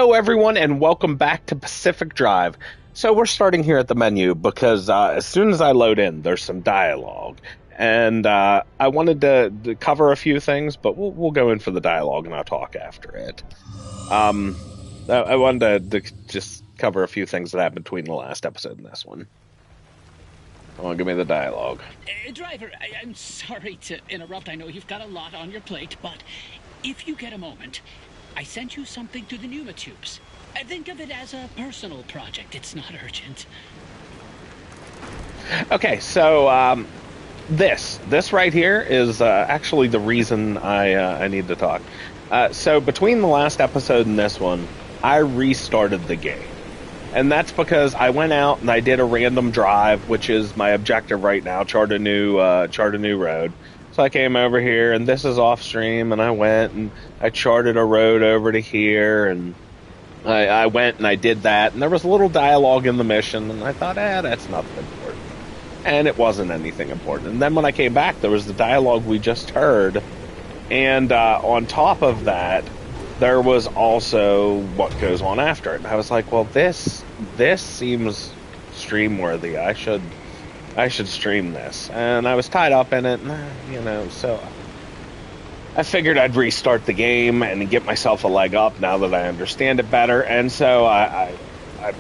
Hello, everyone, and welcome back to Pacific Drive. So we're starting here at the menu because as soon as I load in, there's some dialogue. And I wanted to cover a few things, but we'll go in for the dialogue and I'll talk after it. I wanted to just cover a few things that happened between the last episode and this one. Come on, give me the dialogue. Driver, I'm sorry to interrupt. I know you've got a lot on your plate, but if you get a moment, I sent you something through the pneumatubes. Think of it as a personal project. It's not urgent. Okay, so this right here is actually the reason I need to talk. So between the last episode and this one, I restarted the game. And that's because I went out and I did a random drive, which is my objective right now, chart a new road. So I came over here, and this is off stream, and I went and I charted a road over to here, and I went and I did that, and there was a little dialogue in the mission, and I thought, that's nothing important. And it wasn't anything important. And then when I came back, there was the dialogue we just heard, and on top of that, there was also what goes on after it. And I was like, well, this seems stream worthy. I should stream this. And I was tied up in it, so I figured I'd restart the game and get myself a leg up now that I understand it better. And so I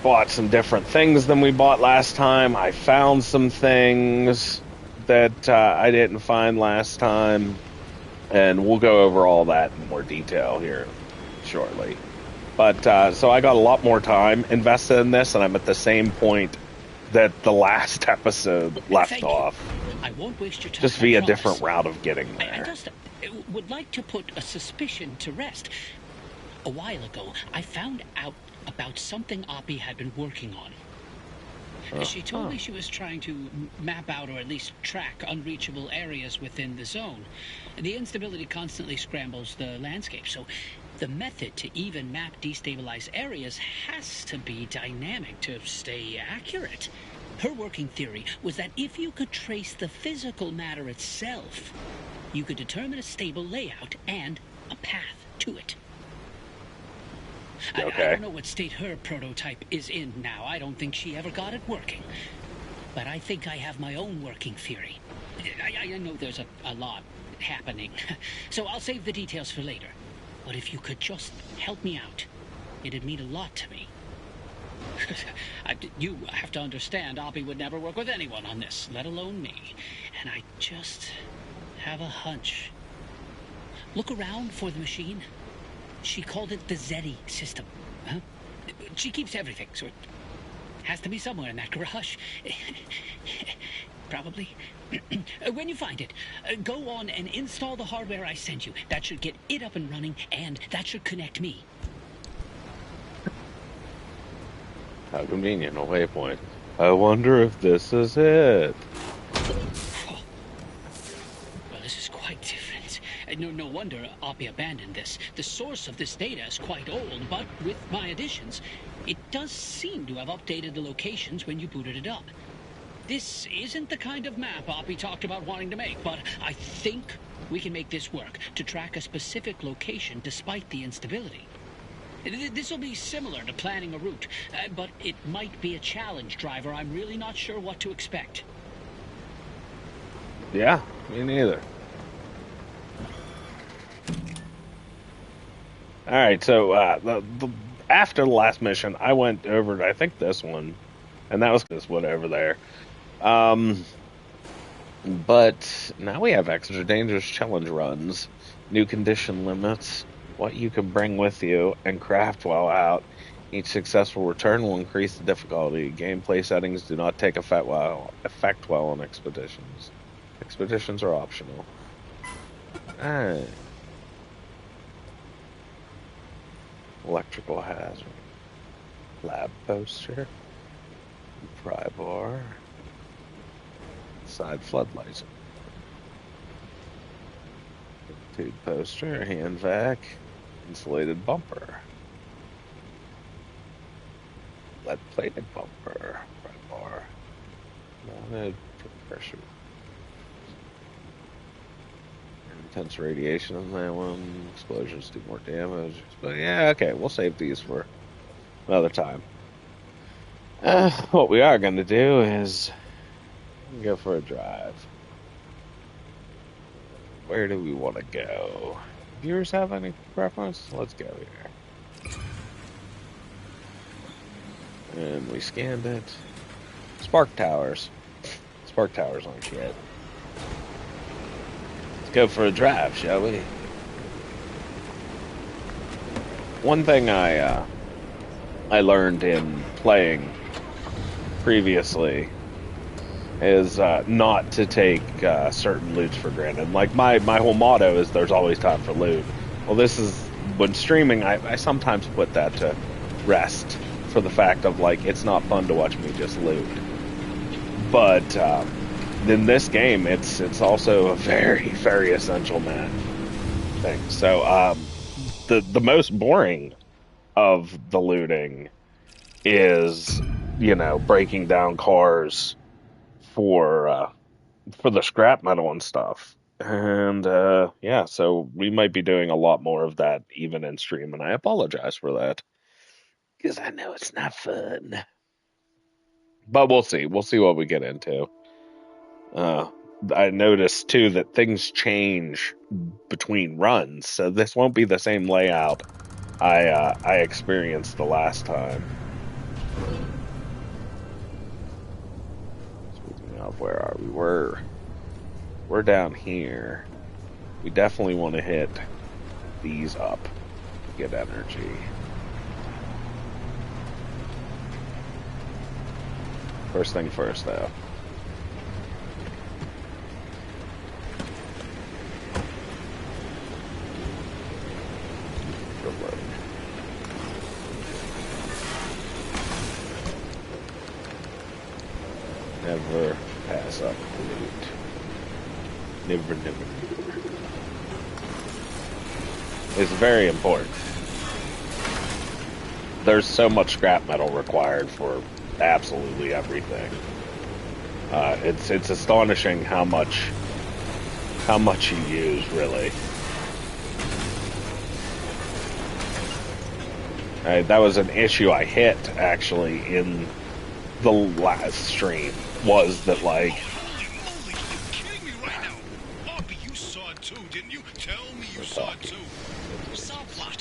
bought some different things than we bought last time. I found some things that I didn't find last time. And we'll go over all that in more detail here shortly. But so I got a lot more time invested in this, and I'm at the same point that the last episode left off. I won't waste your time. Just via a different route of getting there. I just would like to put a suspicion to rest. A while ago, I found out about something Oppie had been working on. She told me she was trying to map out, or at least track, unreachable areas within the zone. The instability constantly scrambles the landscape, so the method to even map destabilized areas has to be dynamic to stay accurate. Her working theory was that if you could trace the physical matter itself, you could determine a stable layout and a path to it. Okay. I don't know what state her prototype is in now. I don't think she ever got it working. But I think I have my own working theory. I know there's a lot happening, so I'll save the details for later. But if you could just help me out, it'd mean a lot to me. You have to understand, Oppie would never work with anyone on this, let alone me. And I just have a hunch. Look around for the machine. She called it the Zeddy system. Huh? She keeps everything, so it has to be somewhere in that garage. Probably. When you find it, go on and install the hardware I sent you. That should get it up and running, and that should connect me. How convenient, a waypoint. I wonder if this is it. Well, this is quite different. No wonder Oppie abandoned this. The source of this data is quite old, but with my additions, it does seem to have updated the locations when you booted it up. This isn't the kind of map Oppie talked about wanting to make, but I think we can make this work to track a specific location despite the instability. This will be similar to planning a route, but it might be a challenge, Driver. I'm really not sure what to expect. Yeah, me neither. Alright, so after the last mission, I went over to, I think, this one, and that was this one over there. But now we have extra dangerous challenge runs, new condition limits, what you can bring with you, and craft while out. Each successful return will increase the difficulty. Gameplay settings do not take effect while on expeditions. Expeditions are optional. Alright. Electrical hazard. Lab poster. Pry bar. Side floodlights. Tube poster. Hand vac. Insulated bumper. Lead plated bumper. Pry bar. Mounted pressure. Intense radiation on that one. Explosions do more damage. But yeah, okay, we'll save these for another time. What we are going to do is go for a drive. Where do we want to go? Viewers have any preference? Let's go here. And we scanned it. Spark towers. Spark towers aren't shit. Let's go for a drive, shall we? One thing I learned in playing previously is not to take certain loots for granted. Like my whole motto is there's always time for loot. Well, this is when streaming. I sometimes put that to rest for the fact of like it's not fun to watch me just loot. But in this game, it's also a very very essential thing. So the most boring of the looting is breaking down cars for the scrap metal and stuff. And yeah, so we might be doing a lot more of that even in stream, and I apologize for that because I know it's not fun. But we'll see. We'll see what we get into. I noticed too that things change between runs, so this won't be the same layout I experienced the last time. Speaking of, where are we? We're down here. We definitely want to hit these up to get energy. First thing first, though. Reload. Never pass up loot. Never. It's very important. There's so much scrap metal required for absolutely everything. It's astonishing how much you use, really. That was an issue I hit actually in the last stream. Was that like? Holy moly, are you kidding me right now? Poppy, you saw it too, didn't you? Tell me you saw it too. Saw what?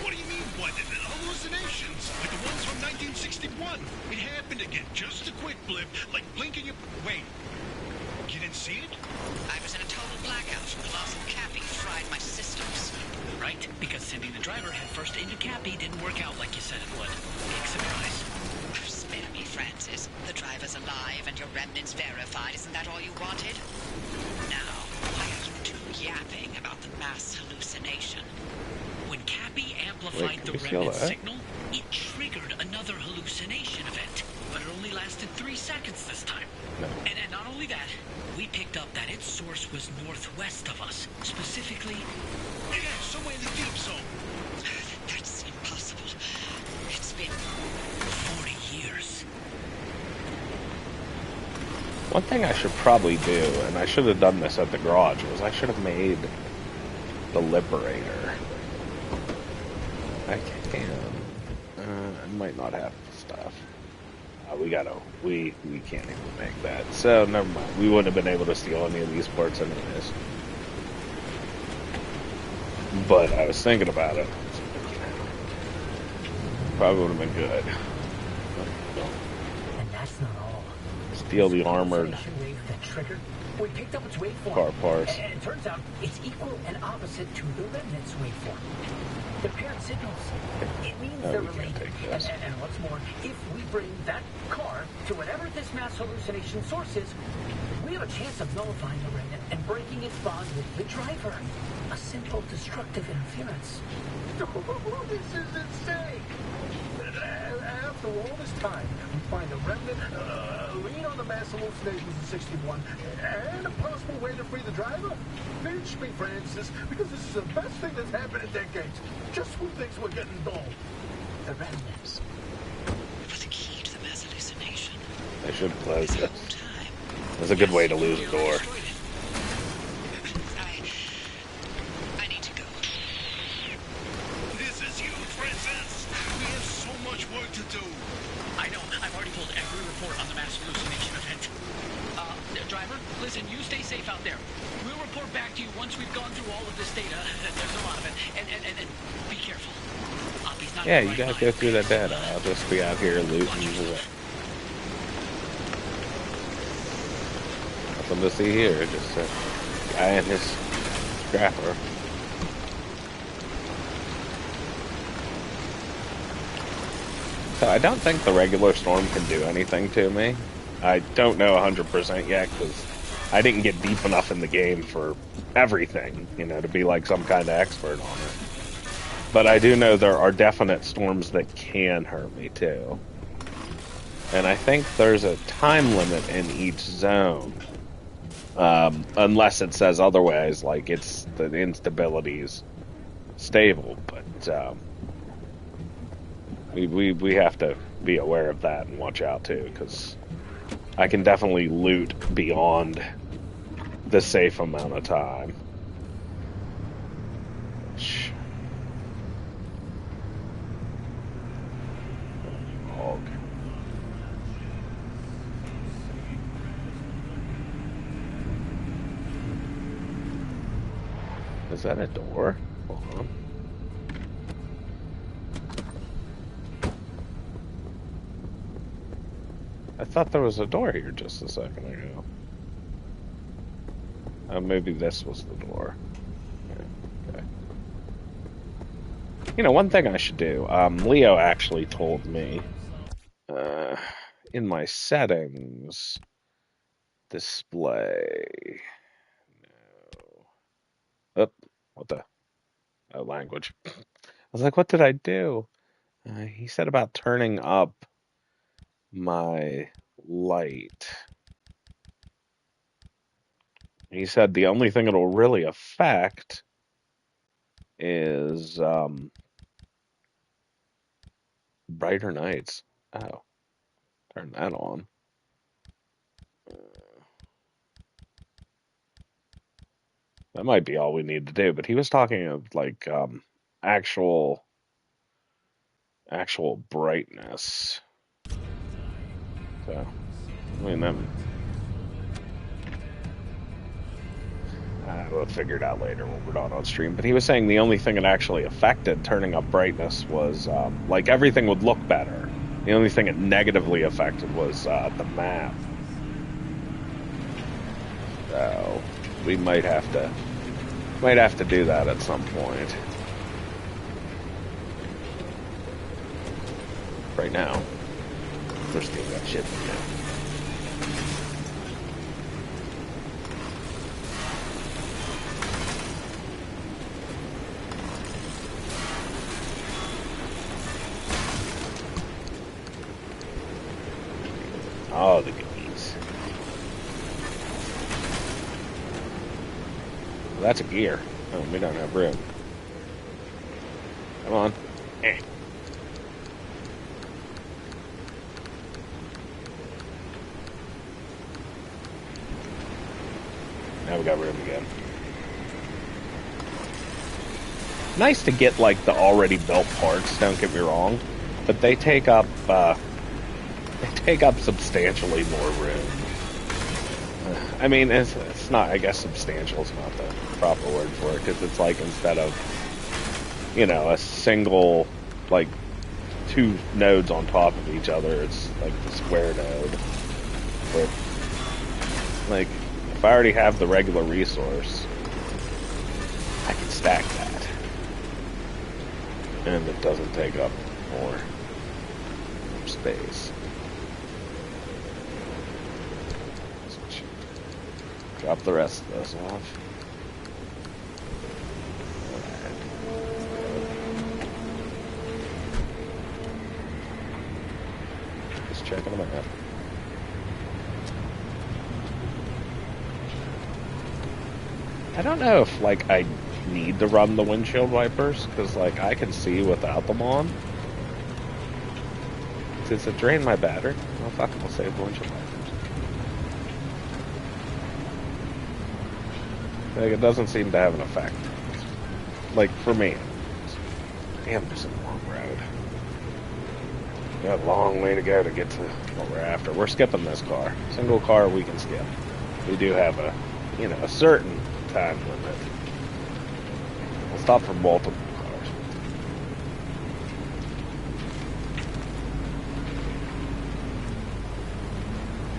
What do you mean, what? Hallucinations, like the ones from 1961. It happened again, just a quick blip, like blinking your... Wait, you didn't see it? I was in a total blackout. The loss of Cappy fried my systems. Right, because sending the driver headfirst into Cappy didn't work out like you said it would. Big surprise. Spare me, Francis. The driver's alive and your remnants verified. Isn't that all you wanted? Now, why are you two yapping about the mass hallucination? When Cappy amplified the remnant signal, it triggered another hallucination event. But it only lasted 3 seconds this time. No. And not only that, we picked up that its source was northwest of us. Specifically... Yeah, somewhere in the deep zone. That's impossible. It's been 40 years. One thing I should probably do, and I should have done this at the garage, was I should have made the Liberator. I can. I might not have the stuff. We can't even make that. So, never mind. We wouldn't have been able to steal any of these parts anyways. But I was thinking about it. Probably would have been good. And that's not all. Steal the armored Wave that triggered, we picked up its waveform. car parts. And it turns out it's equal and opposite to the remnant's waveform. They're paired signals. It means they're related. And what's more, if we bring that car to whatever this mass hallucination source is, we have a chance of nullifying the remnant and breaking its bond with the driver. A simple destructive interference. This is insane! After all this time, we find a remnant, lean on the mass hallucinations in 61, and a possible way to free the driver? Pinch me, Francis, because this is the best thing that's happened in decades. Just when things were getting dull. The remnants. For the key to the mass hallucination. I should close This this. whole time. That's a good way to lose a door. report on the mass hallucination event. Driver, listen, you stay safe out there. We'll report back to you once we've gone through all of this data. There's a lot of it. And be careful. Oppie's not Yeah, in you the gotta right go mind, through that okay? data. I'll just be out here looting. Nothing to see here, just a guy and his scrapper. So I don't think the regular storm can do anything to me. I don't know 100% yet, because I didn't get deep enough in the game for everything, you know, to be like some kind of expert on it. But I do know there are definite storms that can hurt me, too. And I think there's a time limit in each zone. Unless it says otherwise, like it's the instability's stable, but we have to be aware of that and watch out too, because I can definitely loot beyond the safe amount of time. Hog. Is that a door? Hold on. I thought there was a door here just a second ago. Maybe this was the door. Yeah, okay. You know, one thing I should do. Leo actually told me in my settings display. No. Oh, what the? Oh, language. I was like, what did I do? He said about turning up my light. He said the only thing it'll really affect is brighter nights. Oh, turn that on. That might be all we need to do. But he was talking of like actual brightness. So, I mean, we'll figure it out later when we're not on stream. But he was saying the only thing it actually affected turning up brightness was like everything would look better. The only thing it negatively affected was the map. So we might have to do that at some point. Right now, we're still got shit to do. Oh, the goodies. Well, that's a gear. Oh, we don't have room. Come on. Eh. Now we got room again. Nice to get like the already built parts, don't get me wrong, but they take up substantially more room. I mean, it's not, I guess substantial is not the proper word for it, because it's like instead of, you know, a single, like, two nodes on top of each other, it's like the square node. But, like, if I already have the regular resource, I can stack that. And it doesn't take up more space. Drop the rest of those off. Just checking them out. I don't know if, like, I need to run the windshield wipers, because, like, I can see without them on. Does it drain my battery? Oh, fuck, I'll save the windshield wipers. Like, it doesn't seem to have an effect. Like, for me. Damn, there's a long road. We got a long way to go to get to what we're after. We're skipping this car. Single car we can skip. We do have a, a certain time limit. We'll stop for multiple cars.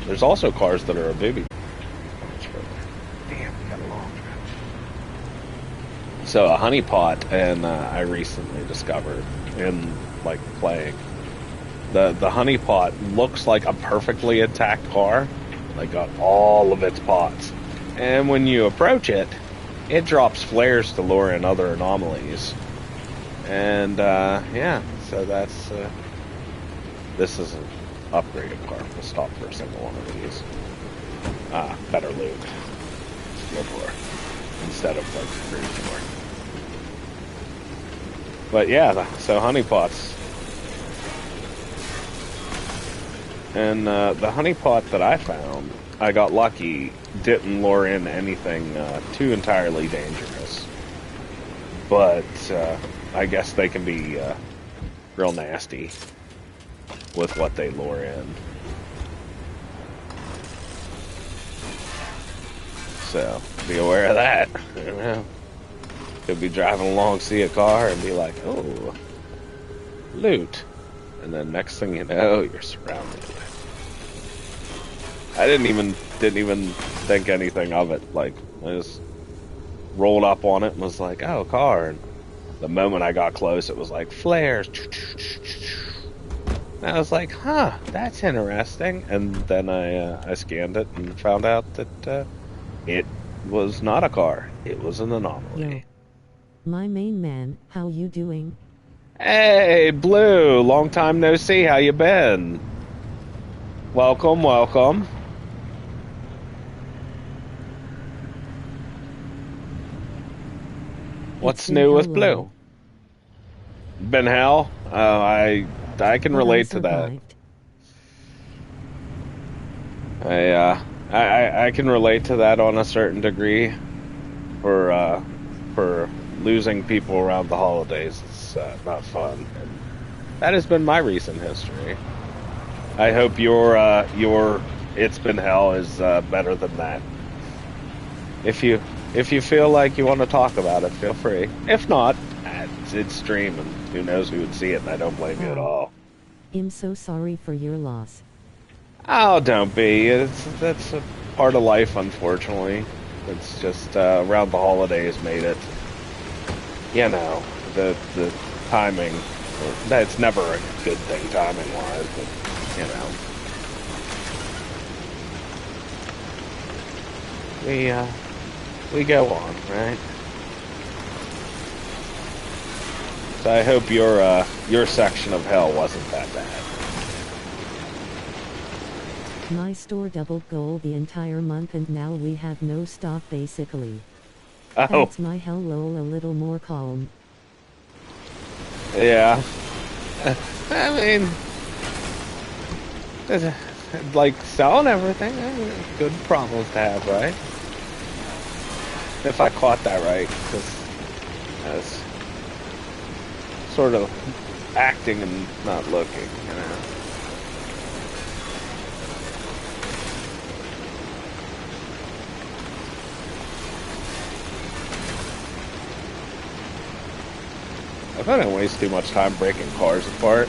There's also cars that are a booby. Damn, we got a long stretch. So a honeypot, and I recently discovered in playing. The honeypot looks like a perfectly intact car. Like got all of its pots. And when you approach it, it drops flares to lure in other anomalies. And yeah, so that's this is an upgraded car. We'll stop for a single one of these. Better loot. Go for instead of cruise for. But yeah, so honeypots. And the honeypot that I found, I got lucky, didn't lure in anything too entirely dangerous. But I guess they can be real nasty with what they lure in. So, be aware of that. You know? Could be driving along, see a car, and be like, oh, loot. And then next thing you know, you're surrounded. I didn't even think anything of it. Like, I just rolled up on it and was like, oh, car. And the moment I got close, it was like, flares. And I was like, huh, that's interesting. And then I scanned it and found out that it was not a car. It was an anomaly. Yo. My main man, how you doing? Hey, Blue, long time no see. How you been? Welcome, welcome. What's new with Blue? Been hell? I can relate to that. I can relate to that on a certain degree. For losing people around the holidays, it's not fun. And that has been my recent history. I hope your It's Been Hell is better than that. If you feel like you want to talk about it, feel free. If not, it's stream, and who knows who would see it, and I don't blame you at all. I'm so sorry for your loss. Oh, don't be. That's a part of life, unfortunately. It's just around the holidays made it. You know, the timing. That's never a good thing timing-wise, but you know. We go on, right? So I hope your section of hell wasn't that bad. My store doubled gold the entire month and now we have no stock basically. Oh. That's my hell lol a little more calm. Yeah. I mean, like selling everything, good problems to have, right? If I caught that right, because I was sort of acting and not looking, you know. I thought I waste too much time breaking cars apart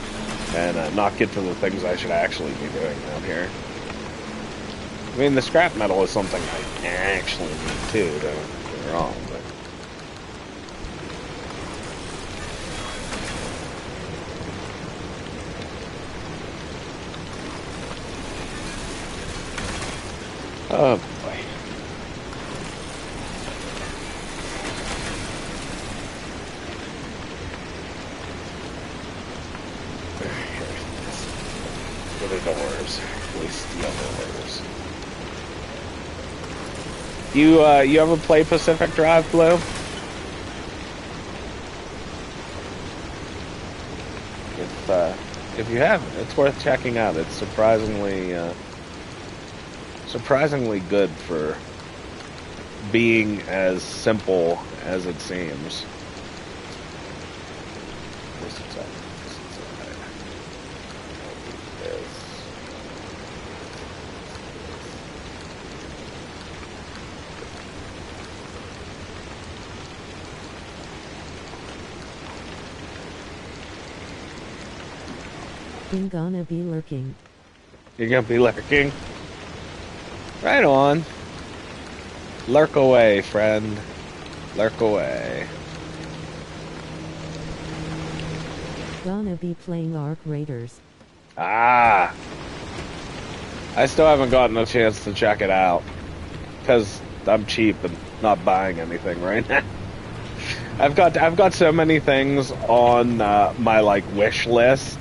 and not get to the things I should actually be doing out here. I mean, the scrap metal is something I actually need too, don't get me wrong, but... Oh boy. What are doors? We steal doors. You ever play Pacific Drive, Blue? If you haven't, it's worth checking out. It's surprisingly good for being as simple as it seems. I'm gonna be lurking. You're gonna be lurking? Right on. Lurk away, friend. Lurk away. Gonna be playing Arc Raiders. Ah! I still haven't gotten a chance to check it out. Because I'm cheap and not buying anything right now. I've got so many things on my like wish list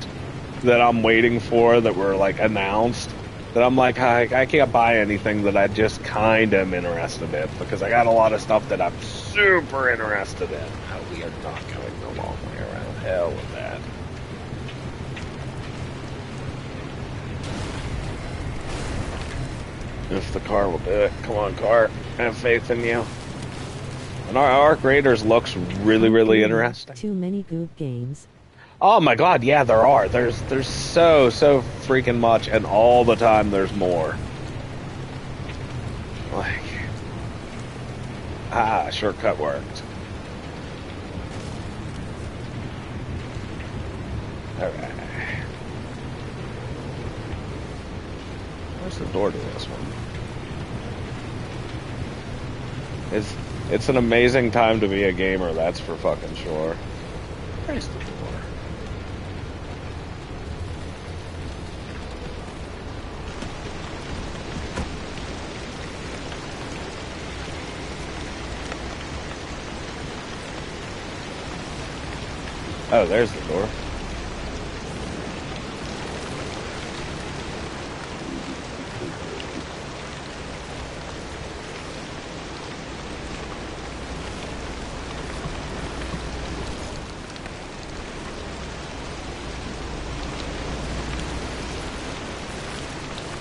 that I'm waiting for that were like announced that I'm like I can't buy anything that I just kind of am interested in because I got a lot of stuff that I'm super interested in. Oh, we are not going the long way around. Hell with that. If the car will do it. Come on, car. I have faith in you. And our Arc Raiders looks really, really interesting. Too many good games. Oh my god, yeah, there are. There's so freaking much, and all the time there's more. Like, shortcut worked. Alright. Where's the door to this one? It's an amazing time to be a gamer, that's for fucking sure. Where's the door? Oh, there's the door.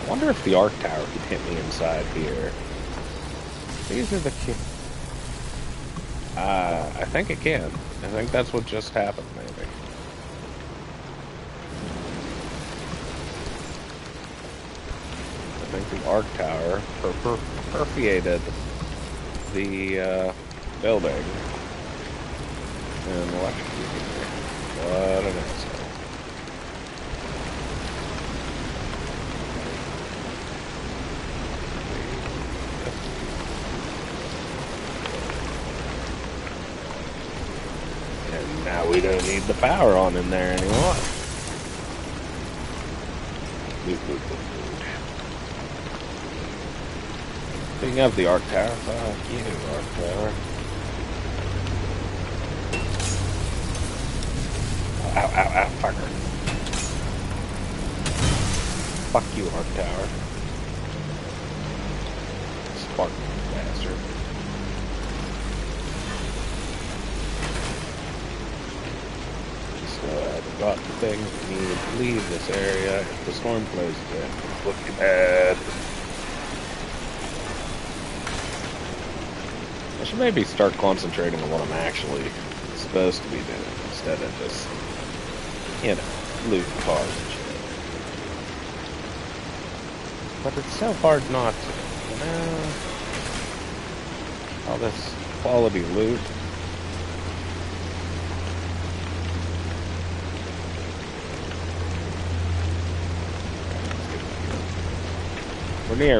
I wonder if the arc tower could hit me inside here. These are the key. I think it can. I think that's what just happened, maybe. I think the arc tower perforated the building and electrocuted me. What an asshole. Now we don't need the power on in there anymore. Speaking of the arc tower, fuck you, arc tower. Ow, fucker. Fuck you, arc tower. Spark bastard. I've got the things we need to leave this area if the storm closes in. It's looking bad. I should maybe start concentrating on what I'm actually supposed to be doing instead of just, you know, loot cars and shit. But it's so hard not to, you know? All this quality loot.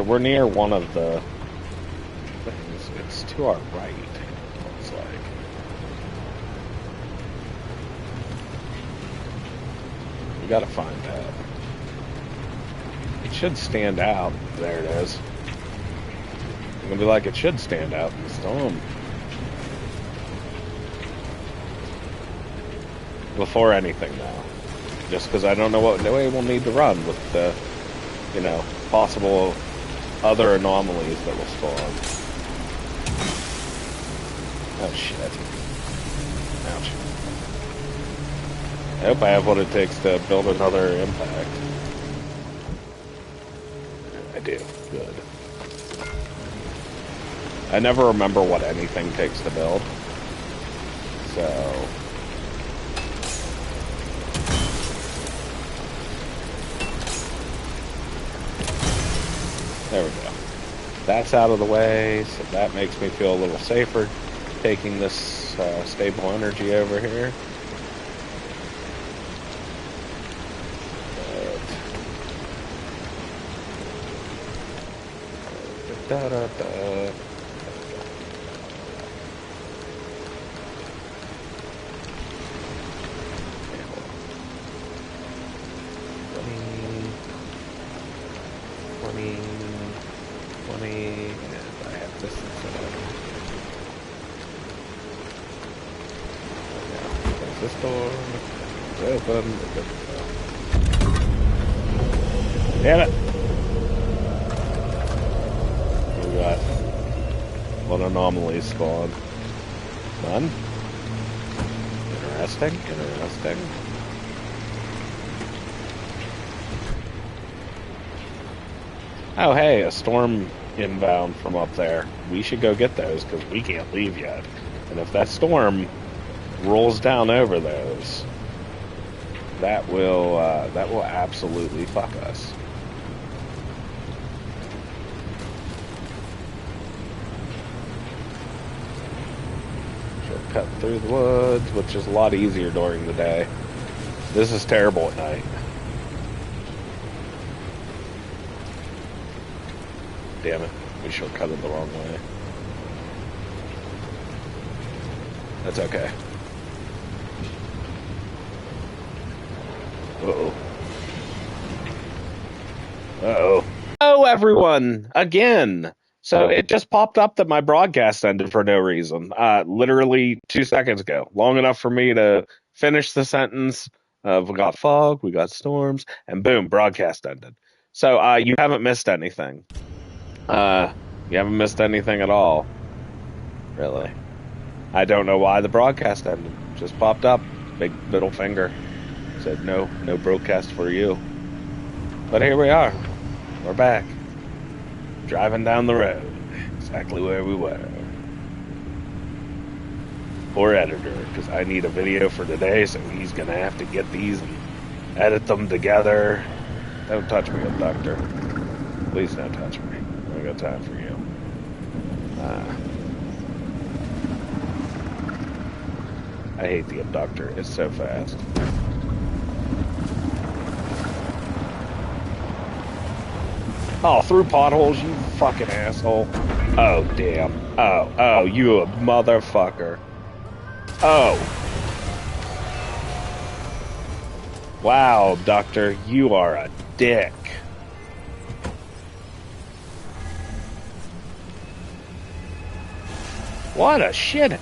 We're near one of the things. It's to our right, it looks like. We gotta find that. It should stand out. There it is. I'm gonna be like, it should stand out in the storm. Before anything now. Just because I don't know what way we'll need to run with the, you know, possible other anomalies that will spawn. Oh shit. Ouch. I hope I have what it takes to build another impact. I do. Good. I never remember what anything takes to build. So... there we go. That's out of the way, so that makes me feel a little safer taking this stable energy over here. Da, da, da. 20, and I have this instead. Close this door. It's open. Damn it! We got one anomaly spawned. None? Interesting, interesting. Oh, hey, a storm inbound from up there. We should go get those because we can't leave yet. And if that storm rolls down over those, that will absolutely fuck us. She'll cut through the woods, which is a lot easier during the day. This is terrible at night. Damn it, we should have cut it the wrong way. That's okay. Uh-oh. Uh-oh. Hello, everyone! Again! So it just popped up that my broadcast ended for no reason. Literally 2 seconds ago. Long enough for me to finish the sentence of we got fog, we got storms, and boom, broadcast ended. So you haven't missed anything. You haven't missed anything at all. Really. I don't know why the broadcast ended. Just popped up. Big middle finger. Said no broadcast for you. But here we are. We're back. Driving down the road. Exactly where we were. Poor editor, because I need a video for today, so he's gonna have to get these and edit them together. Don't touch me, doctor. Please don't touch me. I got time for you. I hate the abductor. It's so fast. Oh, through potholes, you fucking asshole. Oh, damn. Oh, you a motherfucker. Oh. Wow, Doctor, you are a dick. What a shit.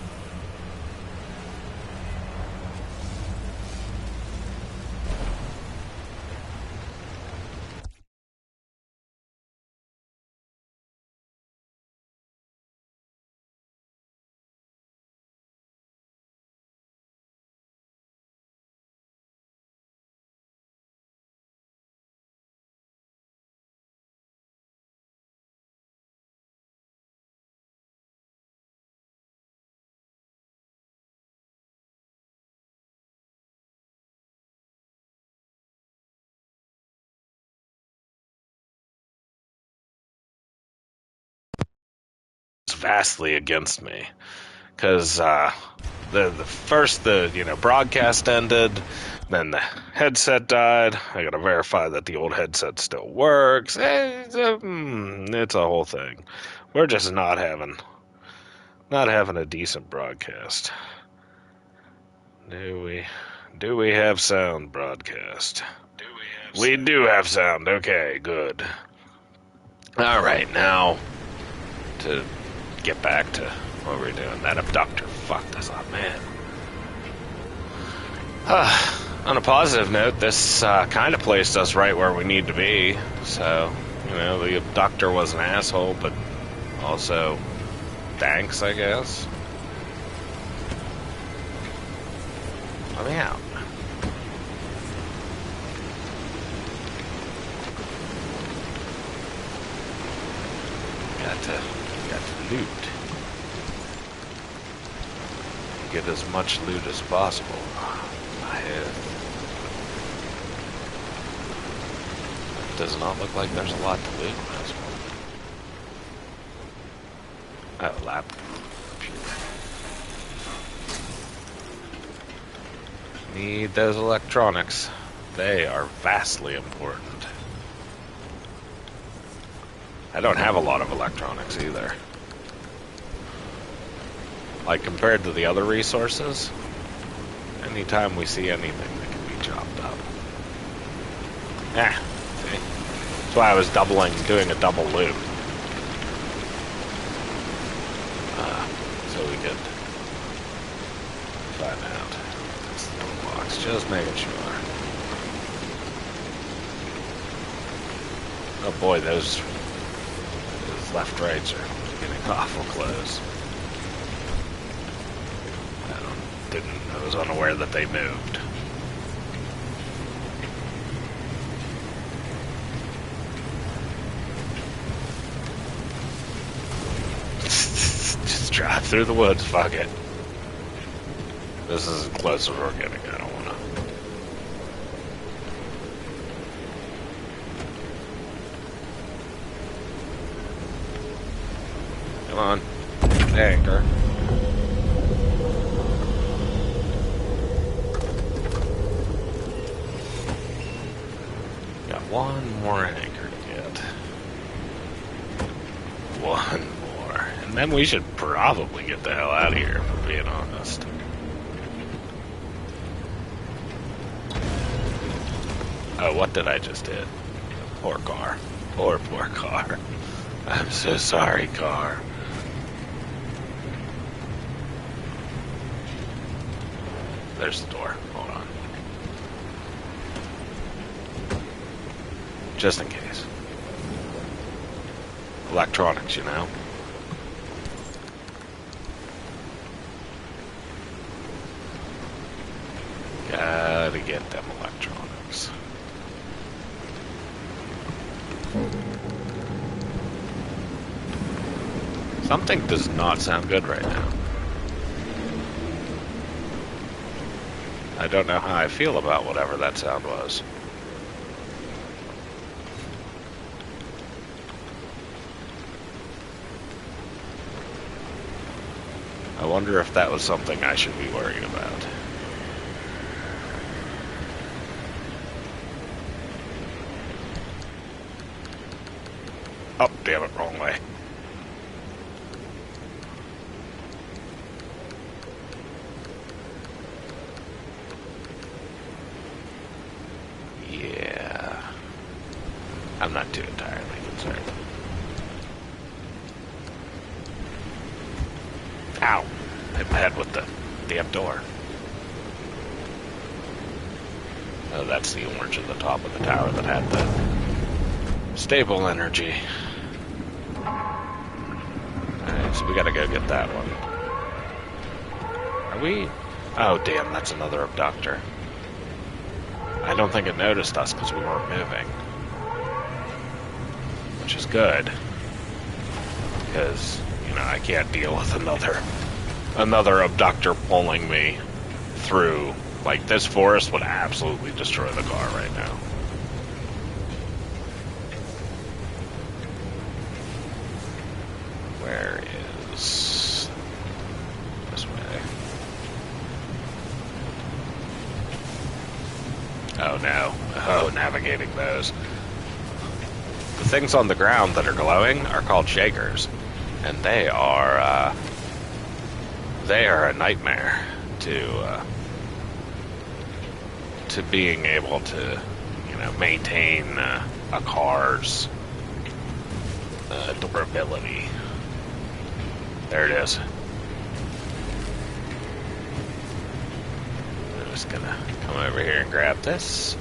Vastly against me, because the broadcast ended, then the headset died. I gotta verify that the old headset still works. It's a whole thing. We're just not having a decent broadcast. Do we have sound broadcast? We do have sound. Okay, good. All right, now to get back to what we're doing. That abductor fucked us up, man. On a positive note, this kind of placed us right where we need to be. So, the abductor was an asshole, but also thanks, I guess. Let me out. Got to loot. Get as much loot as possible. It does not look like there's a lot to loot. Oh, laptop. Need those electronics. They are vastly important. I don't have a lot of electronics either. Like, compared to the other resources, anytime we see anything that can be chopped up. See? That's why I was doing a double loop. So we could find out. That's the box, just making sure. Oh boy, those left rights are getting awful close. I was unaware that they moved. Just drive through the woods, fuck it. This is as close as we're getting, I don't wanna. Come on. Anchor. Got one more anchor to get. One more. And then we should probably get the hell out of here, if we're being honest. Oh, what did I just hit? Poor car. Poor car. I'm so sorry, car. There's the door. Hold on. Just in case. Electronics, you know. Gotta get them electronics. Something does not sound good right now. I don't know how I feel about whatever that sound was. I wonder if that was something I should be worried about. Oh, damn it, wrong way. Yeah. I'm not too entirely concerned. Ow! Hit my head with the damn door. Oh, that's the orange at the top of the tower that had the stable energy. Alright, so we gotta go get that one. Are we? Oh, damn, that's another abductor. I don't think it noticed us because we weren't moving. Which is good. Because, you know, I can't deal with another abductor pulling me through. Like, this forest would absolutely destroy the car right now. Where is this way? Oh no. Oh, navigating those. The things on the ground that are glowing are called shakers. And they are a nightmare to being able to, you know, maintain a car's durability. There it is. I'm just gonna come over here and grab this.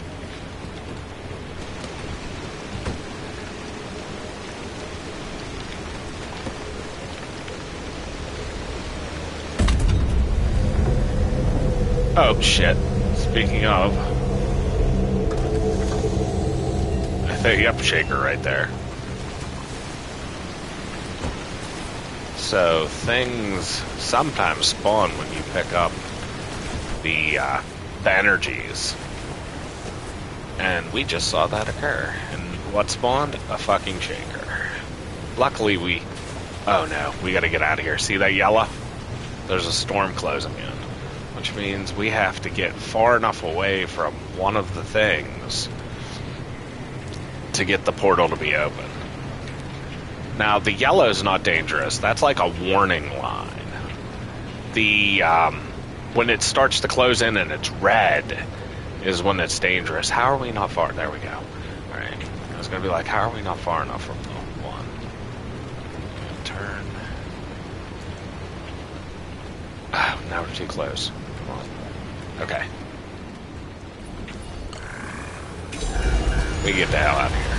Oh shit. Speaking of, I think, yep, shaker right there. So things sometimes spawn when you pick up the energies. And we just saw that occur. And what spawned? A fucking shaker. Luckily oh no, we gotta get out of here. See that yellow? There's a storm closing in. Which means we have to get far enough away from one of the things to get the portal to be open. Now, the yellow is not dangerous. That's like a warning line. The, when it starts to close in and it's red is when it's dangerous. How are we not far? There we go. Alright. I was going to be like, how are we not far enough from the one? Turn. Oh, now we're too close. Come on. Okay. We get the hell out of here.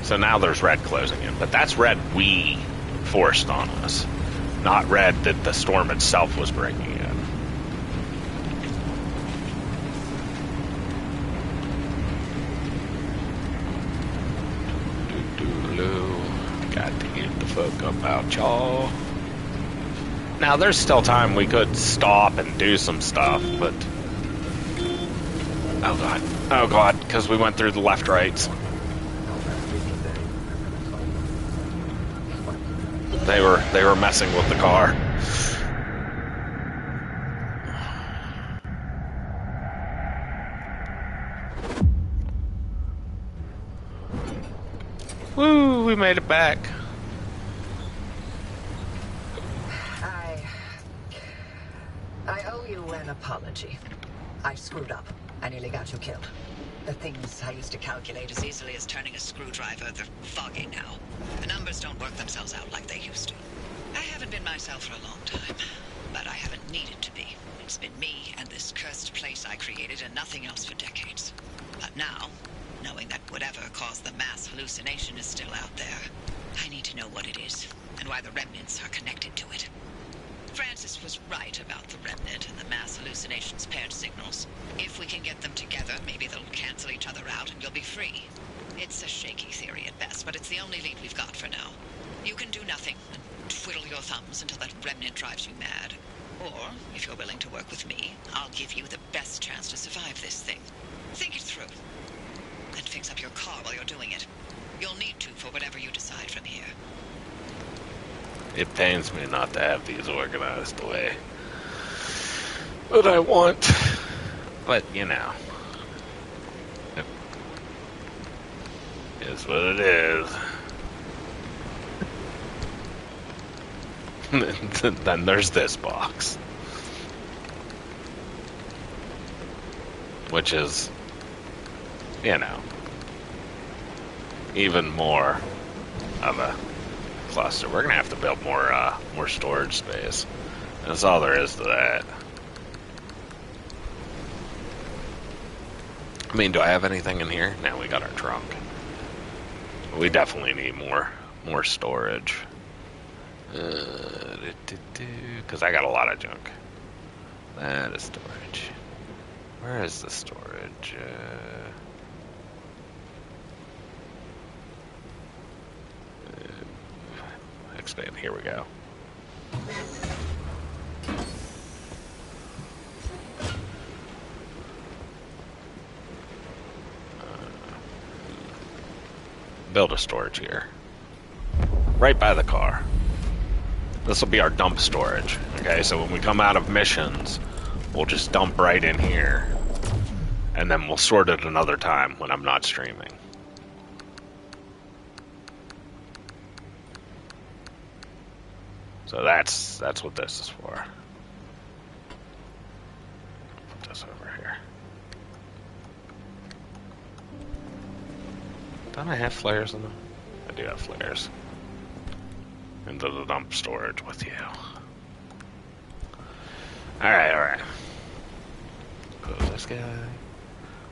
So now there's red closing in, but that's red we forced on us, not red that the storm itself was bringing in. Got to get the fuck up out, y'all. Now there's still time we could stop and do some stuff, but oh god, because we went through the left rights. They were messing with the car. Woo, we made it back. I owe you an apology. I screwed up. I nearly got you killed. The things I used to calculate as easily as turning a screwdriver, they're foggy now. The numbers don't work themselves out like they used to. I haven't been myself for a long time, but I haven't needed to be. It's been me and this cursed place I created and nothing else for decades. But now, knowing that whatever caused the mass hallucination is still out there, I need to know what it is and why the remnants are connected to it. Francis was right about the remnant and the mass hallucinations paired signals. If we can get them together, maybe they'll cancel each other out and you'll be free. It's a shaky theory at best, but it's the only lead we've got for now. You can do nothing and twiddle your thumbs until that remnant drives you mad. Or, if you're willing to work with me, I'll give you the best chance to survive this thing. Think it through. And fix up your car while you're doing it. You'll need to for whatever you decide from here. It pains me not to have these organized the way that I want. But, you know. It is what it is. Then there's this box. Which is, you know, even more of a cluster. We're gonna have to build more storage space. That's all there is to that. I mean, do I have anything in here? No, we got our trunk. We definitely need more storage. Because I got a lot of junk. That is storage. Where is the storage? Expand. Here we go. Build a storage here. Right by the car. This will be our dump storage. Okay, so when we come out of missions, we'll just dump right in here. And then we'll sort it another time when I'm not streaming. So that's what this is for. Put this over here. Don't I have flares in them? I do have flares. Into the dump storage with you. Alright. Close this guy.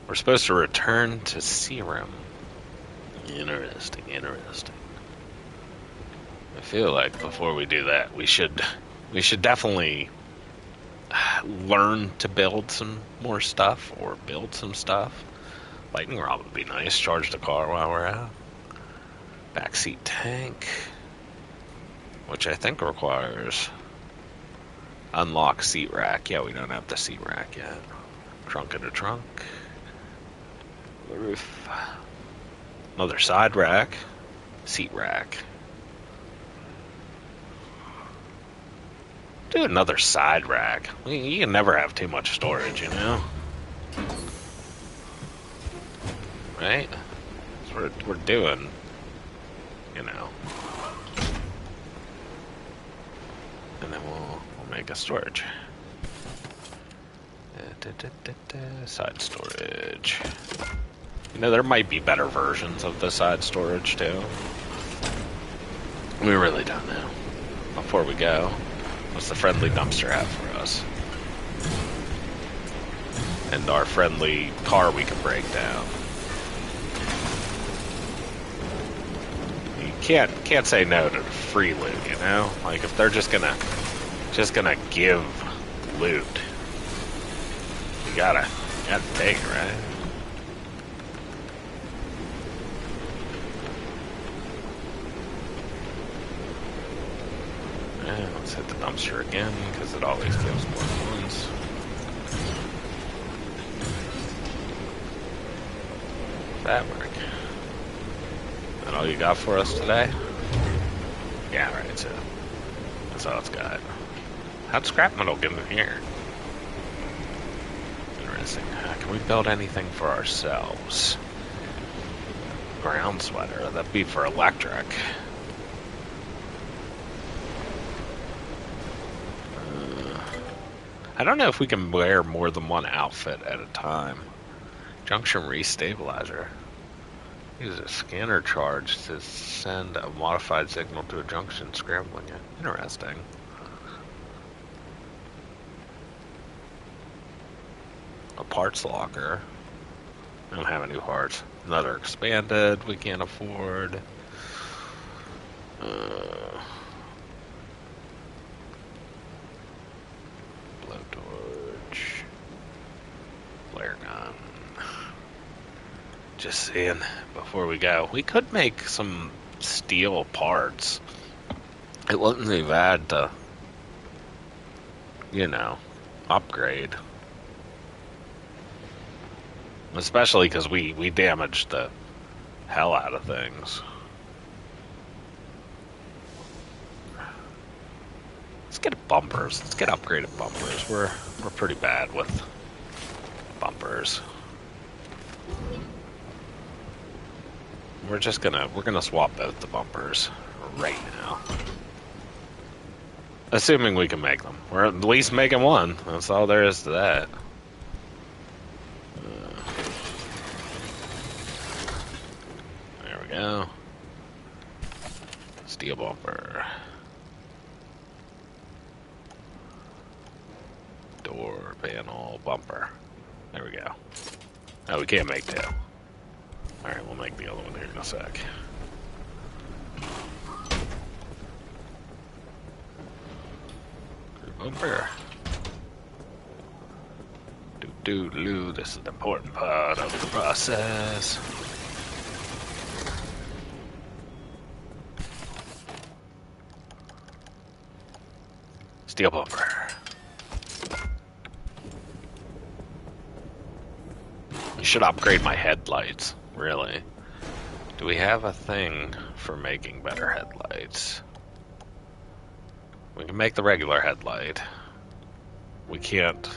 We're supposed to return to Serum. Interesting. I feel like before we do that, we should definitely learn to build some more stuff, or build some stuff. Lightning rod would be nice. Charge the car while we're out. Backseat tank, which I think requires unlock seat rack. Yeah, we don't have the seat rack yet. Trunk in the trunk. The roof. Another side rack. Seat rack. Do another side rack. You can never have too much storage, you know? right? That's what we're doing, you know. And then we'll make a storage. Side storage. You know, there might be better versions of the side storage, too. We really don't know. Before we go, what's the friendly dumpster have for us? And our friendly car we can break down. You can't say no to free loot, you know? Like, if they're just gonna give loot, you gotta take it, right? And let's hit the dumpster again, because it always gives more than once. That work. That all you got for us today? Yeah, right, so that's all it's got. How'd scrap metal get in here? Interesting. Can we build anything for ourselves? Ground sweater, that'd be for electric. I don't know if we can wear more than one outfit at a time. Junction restabilizer. Use a scanner charge to send a modified signal to a junction, scrambling it. Interesting. A parts locker. I don't have any parts. Another expanded we can't afford. Blowtorch. Flare gun. Just saying, before we go, we could make some steel parts. It wouldn't be bad to, you know, upgrade. Especially because we damaged the hell out of things. Let's get bumpers. Let's get upgraded bumpers. We're pretty bad with bumpers. We're gonna swap both the bumpers right now. Assuming we can make them. We're at least making one. That's all there is to that. There we go. Steel bumper. Door panel bumper. There we go. Oh, we can't make two. Alright, we'll make the other one here in a sec. Bumper. Doo-doo-doo. This is the important part of the process. Steel bumper. I should upgrade my headlights, really. Do we have a thing for making better headlights? We can make the regular headlight. We can't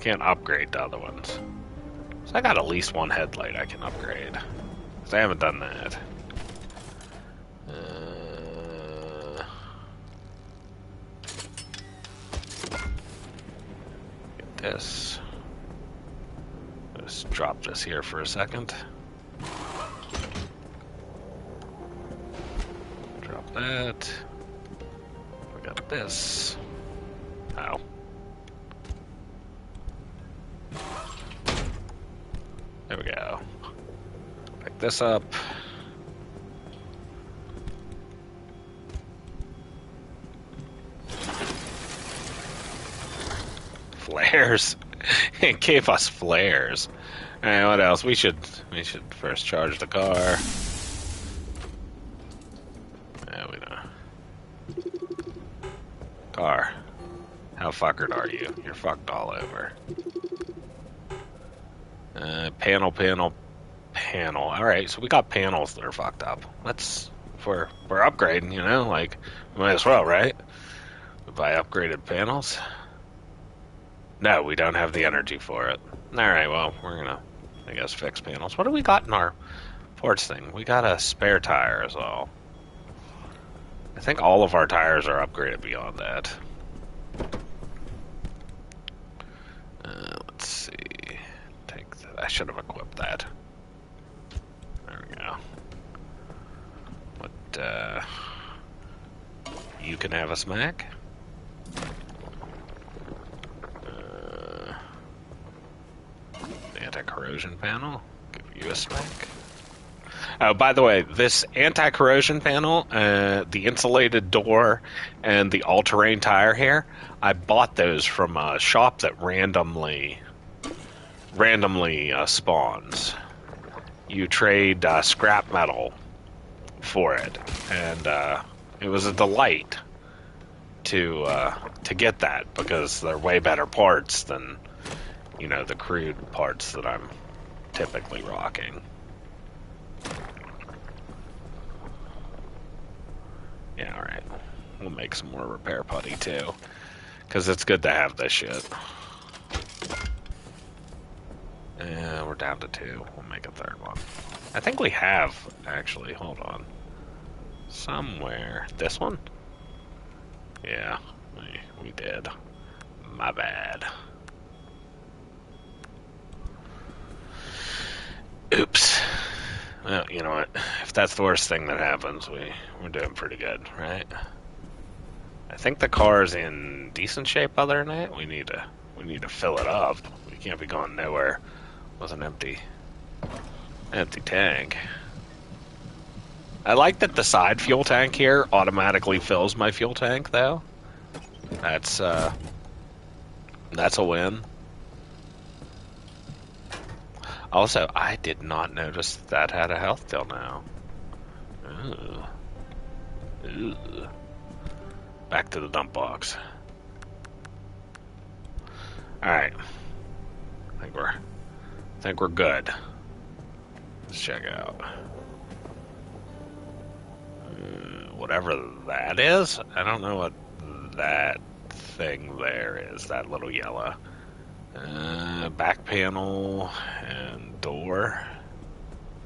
upgrade the other ones. So I got at least one headlight I can upgrade. 'Cause I haven't done that. Get this. Just drop this here for a second. Drop that. We got this. Ow. There we go. Pick this up. Flares. It gave us flares. Alright, what else? We should first charge the car. Yeah, we know. Car. How fuckered are you? You're fucked all over. Panel. Alright, so we got panels that are fucked up. If we're upgrading, you know, like, we might as well, right? We buy upgraded panels. No, we don't have the energy for it. Alright, well, we're gonna I guess fix panels. What do we got in our parts thing? We got a spare tire as well. I think all of our tires are upgraded beyond that. Let's see. Take that. I should have equipped that. There we go. But, you can have a smack. Anti-corrosion panel. Give you a smack. Oh, by the way, this anti-corrosion panel, the insulated door, and the all-terrain tire here, I bought those from a shop that randomly spawns. You trade scrap metal for it, and it was a delight to get that because they're way better parts than, you know, the crude parts that I'm typically rocking. Yeah, alright. We'll make some more repair putty too, because it's good to have this shit. We're down to 2. We'll make a third one. I think we have, actually. Hold on. Somewhere. This one? Yeah, we did. My bad. Oops. Well, you know what? If that's the worst thing that happens, we're doing pretty good, right? I think the car's in decent shape other than that. We need to fill it up. We can't be going nowhere with an empty tank. I like that the side fuel tank here automatically fills my fuel tank, though. That's a win. Also, I did not notice that had a health till now. Ooh. Ooh. Back to the dump box. Alright. I think we're good. Let's check out. Whatever that is, I don't know what that thing there is, that little yellow. Back panel and door.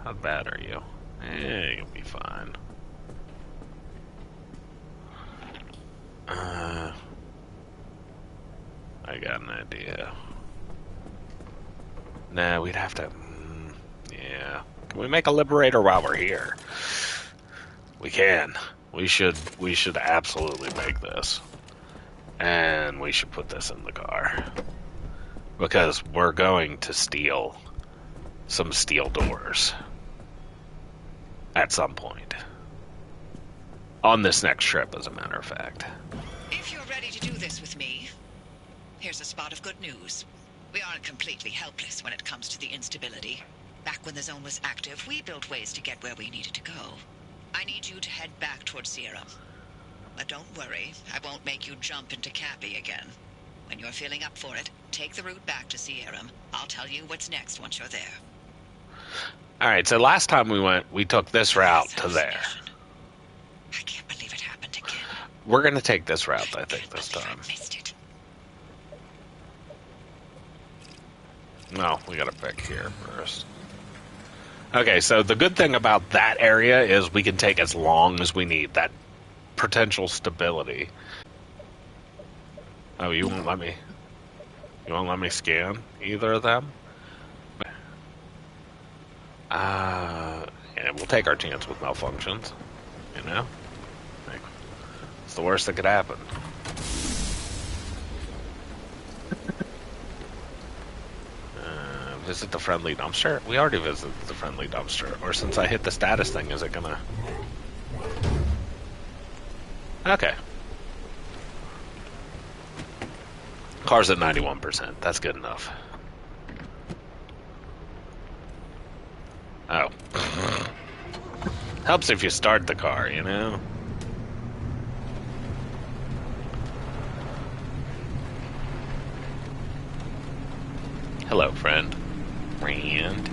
How bad are you? You'll be fine. I got an idea. Nah, we'd have to... yeah. Can we make a liberator while we're here? We can. We should absolutely make this. And we should put this in the car. Because we're going to steal some steel doors. At some point. On this next trip, as a matter of fact. If you're ready to do this with me, here's a spot of good news. We aren't completely helpless when it comes to the instability. Back when the zone was active, we built ways to get where we needed to go. I need you to head back towards Sierra. But don't worry, I won't make you jump into Cappy again. When you're feeling up for it, take the route back to Sierra. I'll tell you what's next once you're there. Alright, so last time we went, we took this route to there. I can't believe it happened again. We're gonna take this route, I think, this time. I missed it. No, we gotta pick here first. Okay, so the good thing about that area is we can take as long as we need. That potential stability. Oh, you won't let me... You won't let me scan either of them? Yeah, we'll take our chance with malfunctions. You know? Like, it's the worst that could happen. Visit the friendly dumpster? We already visited the friendly dumpster. Or since I hit the status thing, is it gonna... Okay. Car's at 91%. That's good enough. Oh. Helps if you start the car, you know? Hello, friend. Friend.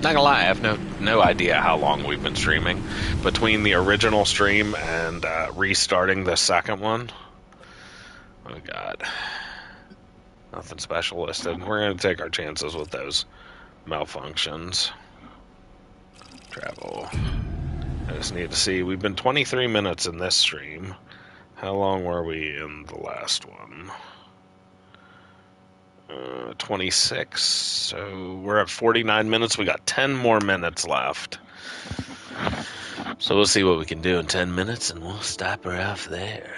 Not gonna lie, I have no idea how long we've been streaming. Between the original stream and restarting the second one. Oh god. Nothing special listed. We're going to take our chances with those malfunctions. Travel. I just need to see. We've been 23 minutes in this stream. How long were we in the last one? 26. So we're at 49 minutes. We got 10 more minutes left. So we'll see what we can do in 10 minutes, and we'll stop her off there.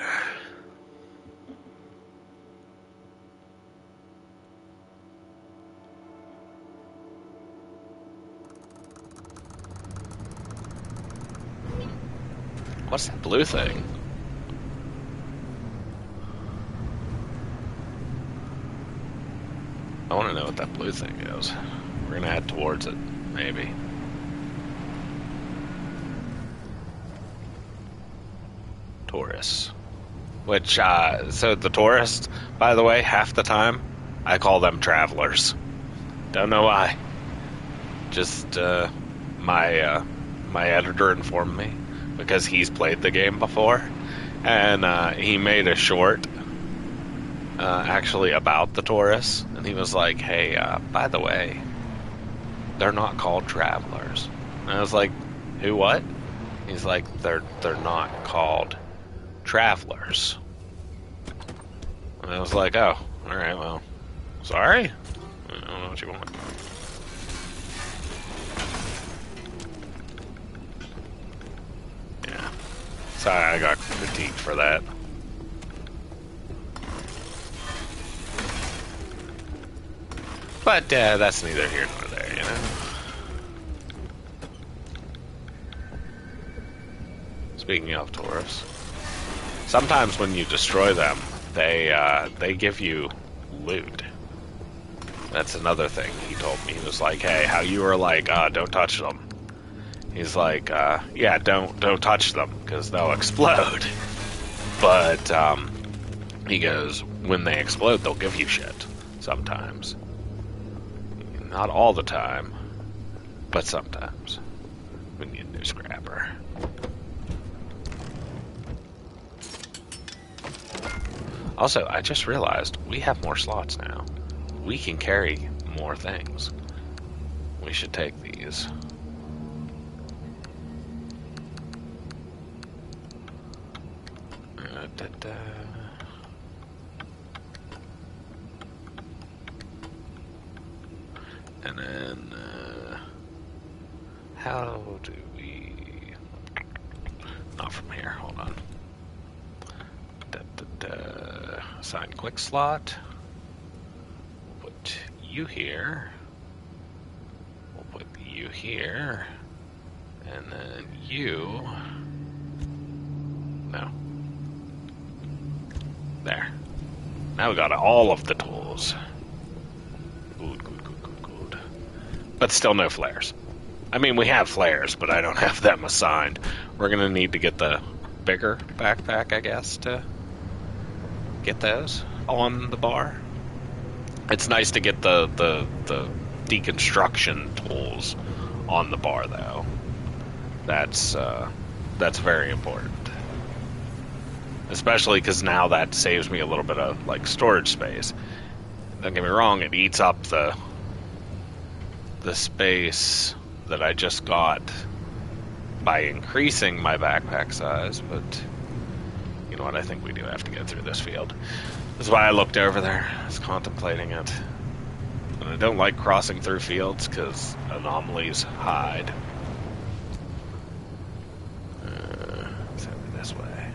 What's that blue thing? I want to know what that blue thing is. We're going to head towards it, maybe. Tourists. Which, so the tourists, by the way, half the time, I call them travelers. Don't know why. Just, my editor informed me, because he's played the game before, and, he made a short, actually about the tourists, and he was like, hey, by the way, they're not called travelers. And I was like, who, what? He's like, they're not called travelers. And I was like, oh, alright, well, sorry? I don't know what you want. Yeah. Sorry, I got critiqued for that. But that's neither here nor there, you know? Speaking of tourists, sometimes when you destroy them, they give you loot. That's another thing he told me. He was like, hey, how you were like, don't touch them. He's like, yeah, don't touch them, because they'll explode. But, he goes, when they explode, they'll give you shit. Sometimes. Not all the time, but sometimes. We need a new scrapper. Also, I just realized we have more slots now. We can carry more things. We should take these. And then, how do we... Not from here, hold on. Assign quick slot. We'll put you here. We'll put you here. And then you... No. There. Now we got all of the tools. Good. But still no flares. I mean, we have flares, but I don't have them assigned. We're going to need to get the bigger backpack, I guess, to get those on the bar. It's nice to get the deconstruction tools on the bar, though. That's very important. Especially because now that saves me a little bit of, like, storage space. Don't get me wrong, it eats up the space that I just got by increasing my backpack size, but you know what, I think we do have to get through this field. That's why I looked over there. I was contemplating it. And I don't like crossing through fields because anomalies hide. Let's head this way.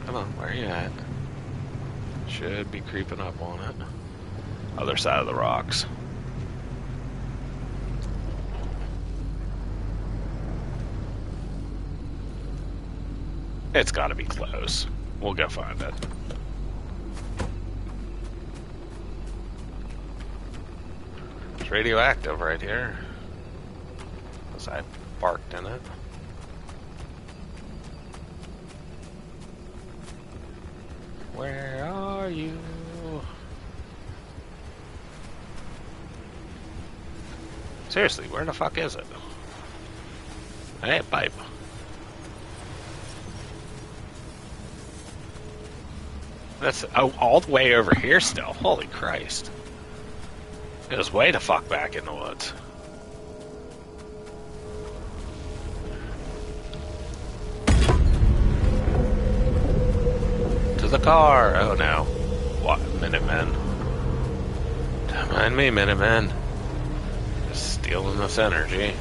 Come on, where are you at? Should be creeping up on it. Other side of the rocks. It's gotta be close. We'll go find it. It's radioactive right here. Because I barked in it. Where are you? Seriously, where the fuck is it? Hey, pipe. That's all the way over here still. Holy Christ. It was way the fuck back in the woods. To the car. Oh no. What? Minutemen. Don't mind me, Minutemen. Just stealing this energy.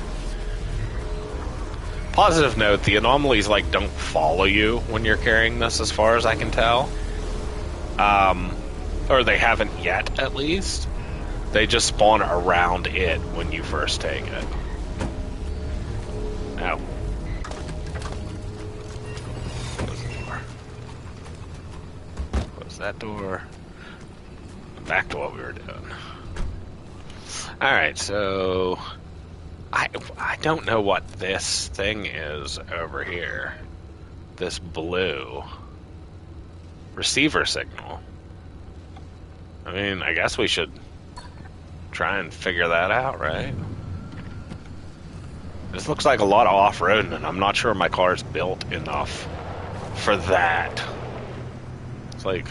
Positive note, the anomalies like don't follow you when you're carrying this as far as I can tell. Or they haven't yet, at least. They just spawn around it when you first take it. Now, close the door. Close that door. Back to what we were doing. Alright, so I don't know what this thing is over here. This blue receiver signal. I mean, I guess we should try and figure that out, right? This looks like a lot of off-roading, and I'm not sure my car's built enough for that. It's like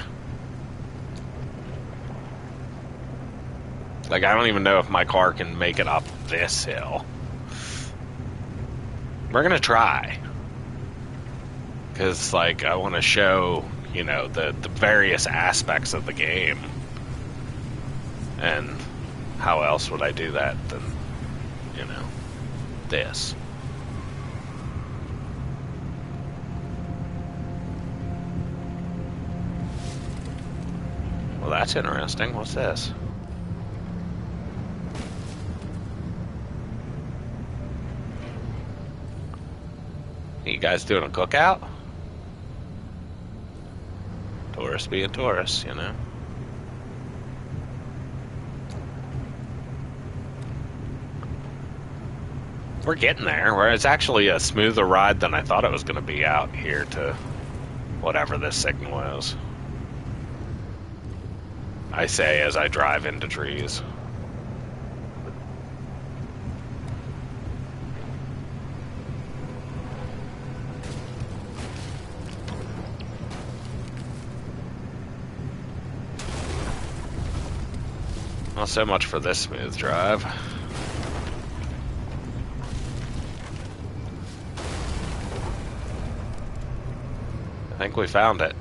I don't even know if my car can make it up this hill. We're gonna try. Because, like, I want to show, you know, the various aspects of the game. And how else would I do that than, you know, this? Well, that's interesting. What's this? You guys doing a cookout? Tourists being tourists, you know. We're getting there, where it's actually a smoother ride than I thought it was going to be out here to whatever this signal is. I say as I drive into trees. Well, so much for this smooth drive. I think we found it.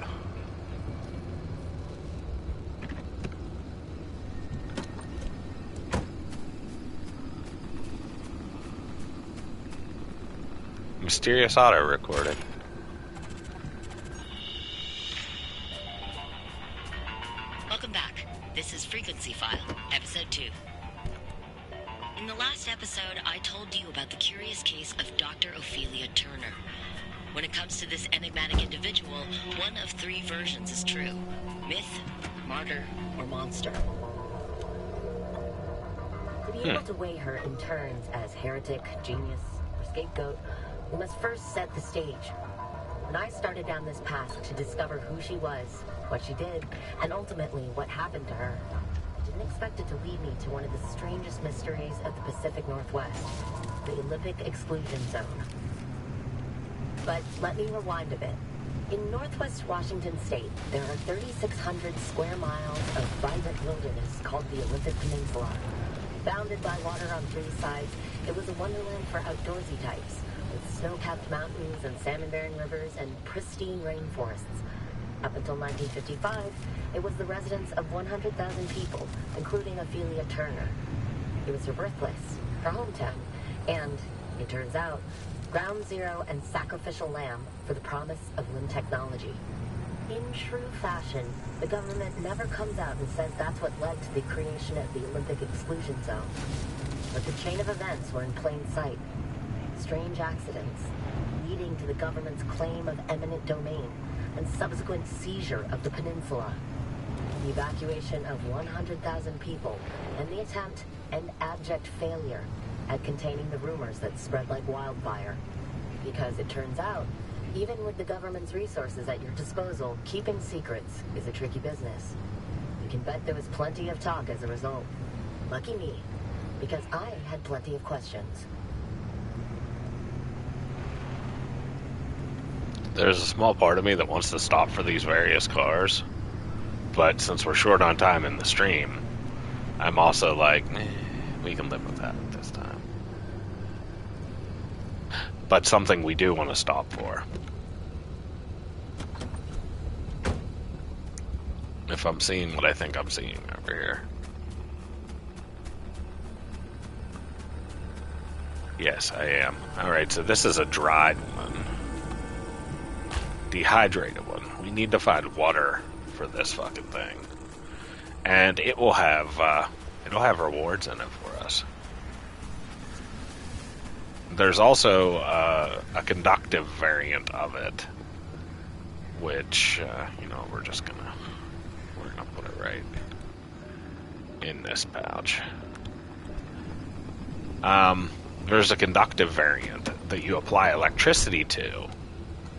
Mysterious auto recording. Welcome back. This is Frequency File, Episode 2. In the last episode, I told you about the curious case of Dr. Ophelia Turner. When it comes to this enigmatic individual, one of three versions is true. Myth, martyr, or monster. To be able to weigh her in turns as heretic, genius, or scapegoat, we must first set the stage. When I started down this path to discover who she was, what she did, and ultimately what happened to her, I didn't expect it to lead me to one of the strangest mysteries of the Pacific Northwest, the Olympic Exclusion Zone. But let me rewind a bit. In northwest Washington state, there are 3,600 square miles of vibrant wilderness called the Olympic Peninsula. Bounded by water on three sides, it was a wonderland for outdoorsy types, with snow-capped mountains and salmon-bearing rivers and pristine rainforests. Up until 1955, it was the residence of 100,000 people, including Ophelia Turner. It was her birthplace, her hometown, and, it turns out, ground zero and sacrificial lamb for the promise of limb technology. In true fashion, the government never comes out and says that's what led to the creation of the Olympic Exclusion Zone. But the chain of events were in plain sight. Strange accidents, leading to the government's claim of eminent domain and subsequent seizure of the peninsula. The evacuation of 100,000 people and the attempt and abject failure at containing the rumors that spread like wildfire. Because it turns out, even with the government's resources at your disposal, keeping secrets is a tricky business. You can bet there was plenty of talk as a result. Lucky me, because I had plenty of questions. There's a small part of me that wants to stop for these various cars But since we're short on time in the stream, I'm also like, we can live with that this time. But something we do want to stop for. If I'm seeing what I think I'm seeing over here. Yes, I am. Alright, so this is a dried one. Dehydrated one. We need to find water for this fucking thing. And it'll have rewards in it for us. There's also a conductive variant of it, which, we're gonna put it right in this pouch. There's a conductive variant that you apply electricity to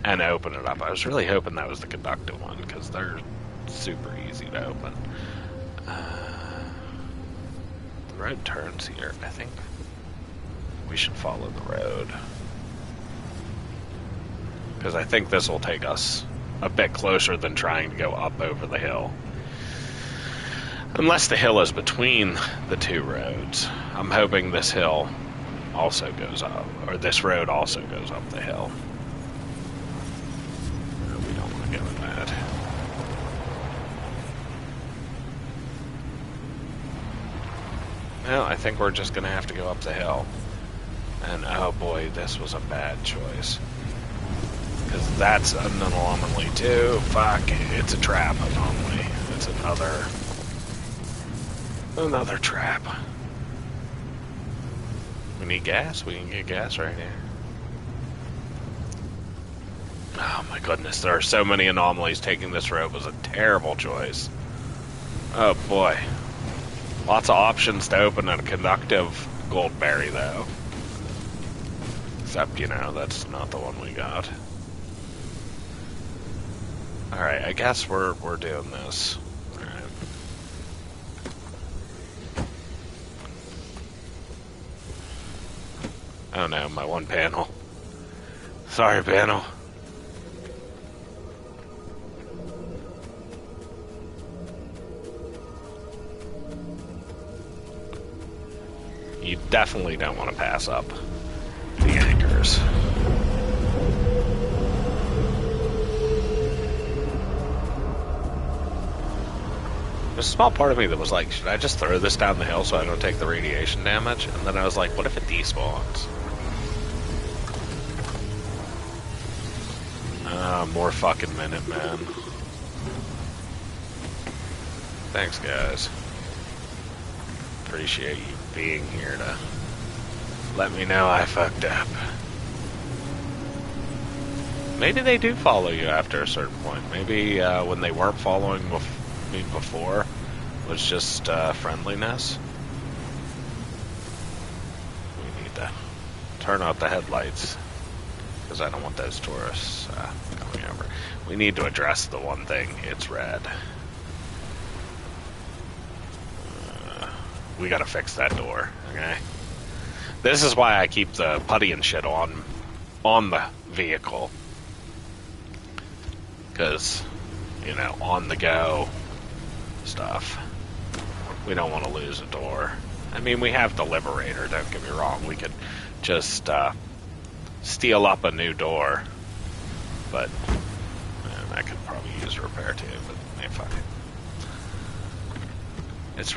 and open it up. I was really hoping that was the conductive one, because they're super easy to open. The road turns here. I think we should follow the road, because I think this will take us a bit closer than trying to go up over the hill. Unless the hill is between the two roads. I'm hoping this hill also goes up, or this road also goes up the hill. No, we don't want to go in that. Well, I think we're just going to have to go up the hill. And oh boy, this was a bad choice. Because that's an anomaly too. Fuck, it's a trap anomaly. It's another trap. We need gas? We can get gas right here. Oh my goodness, there are so many anomalies. Taking this road was a terrible choice. Oh boy. Lots of options to open a conductive goldberry though. Except, that's not the one we got. Alright, I guess we're doing this. Alright. Oh no, my one panel. Sorry, panel. You definitely don't want to pass up the anchors. There's a small part of me that was like, should I just throw this down the hill so I don't take the radiation damage? And then I was like, what if it despawns? More fucking Minutemen. Thanks, guys. Appreciate you being here to let me know I fucked up. Maybe they do follow you after a certain point. Maybe when they weren't following me before was just friendliness. We need to turn out the headlights, because I don't want those tourists coming over. We need to address the one thing. It's red. We gotta fix that door, okay? This is why I keep the putty and shit on the vehicle. Because, on the go stuff. We don't want to lose a door. I mean, we have the Liberator, don't get me wrong. We could just steal up a new door. But I could probably use repair too, but fuck it. It's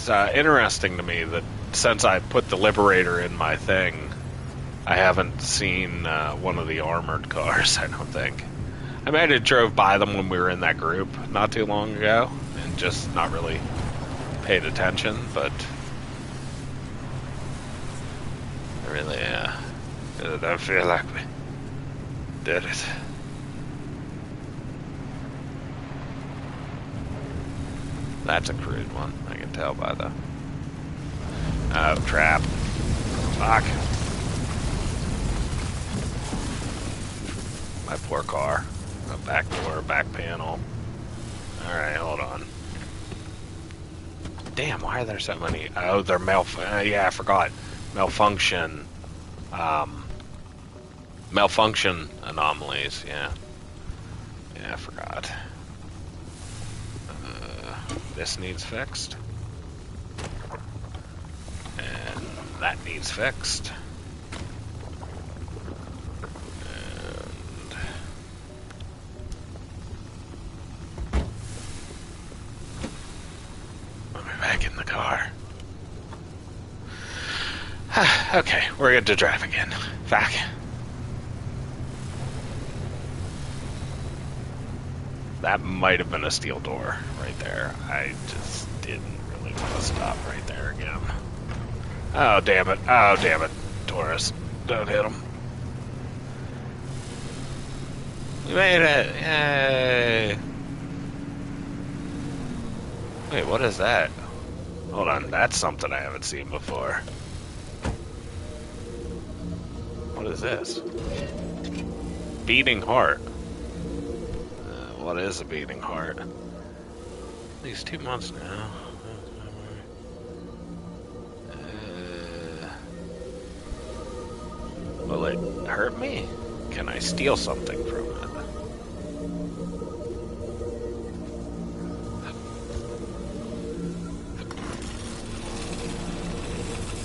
interesting to me that since I put the Liberator in my thing, I haven't seen one of the armored cars, I don't think. I might have drove by them when we were in that group not too long ago, and just not really paid attention, but I really, I don't feel like we did it. That's a crude one, I can tell by the... Oh, trap. Fuck. My poor car. A back door, back panel. Alright, hold on. Damn, why are there so many? Oh, they're yeah, I forgot. Malfunction. Malfunction anomalies, yeah. Yeah, I forgot. This needs fixed. And that needs fixed. And let me back in the car. Okay, we're good to drive again. Back. That might have been a steel door right there. I just didn't really want to stop right there again. Oh, damn it. Oh, damn it. Taurus. Don't hit him. We made it. Yay. Wait, what is that? Hold on. That's something I haven't seen before. What is this? Beating heart. What is a beating heart? At least 2 months now. Will it hurt me? Can I steal something from it?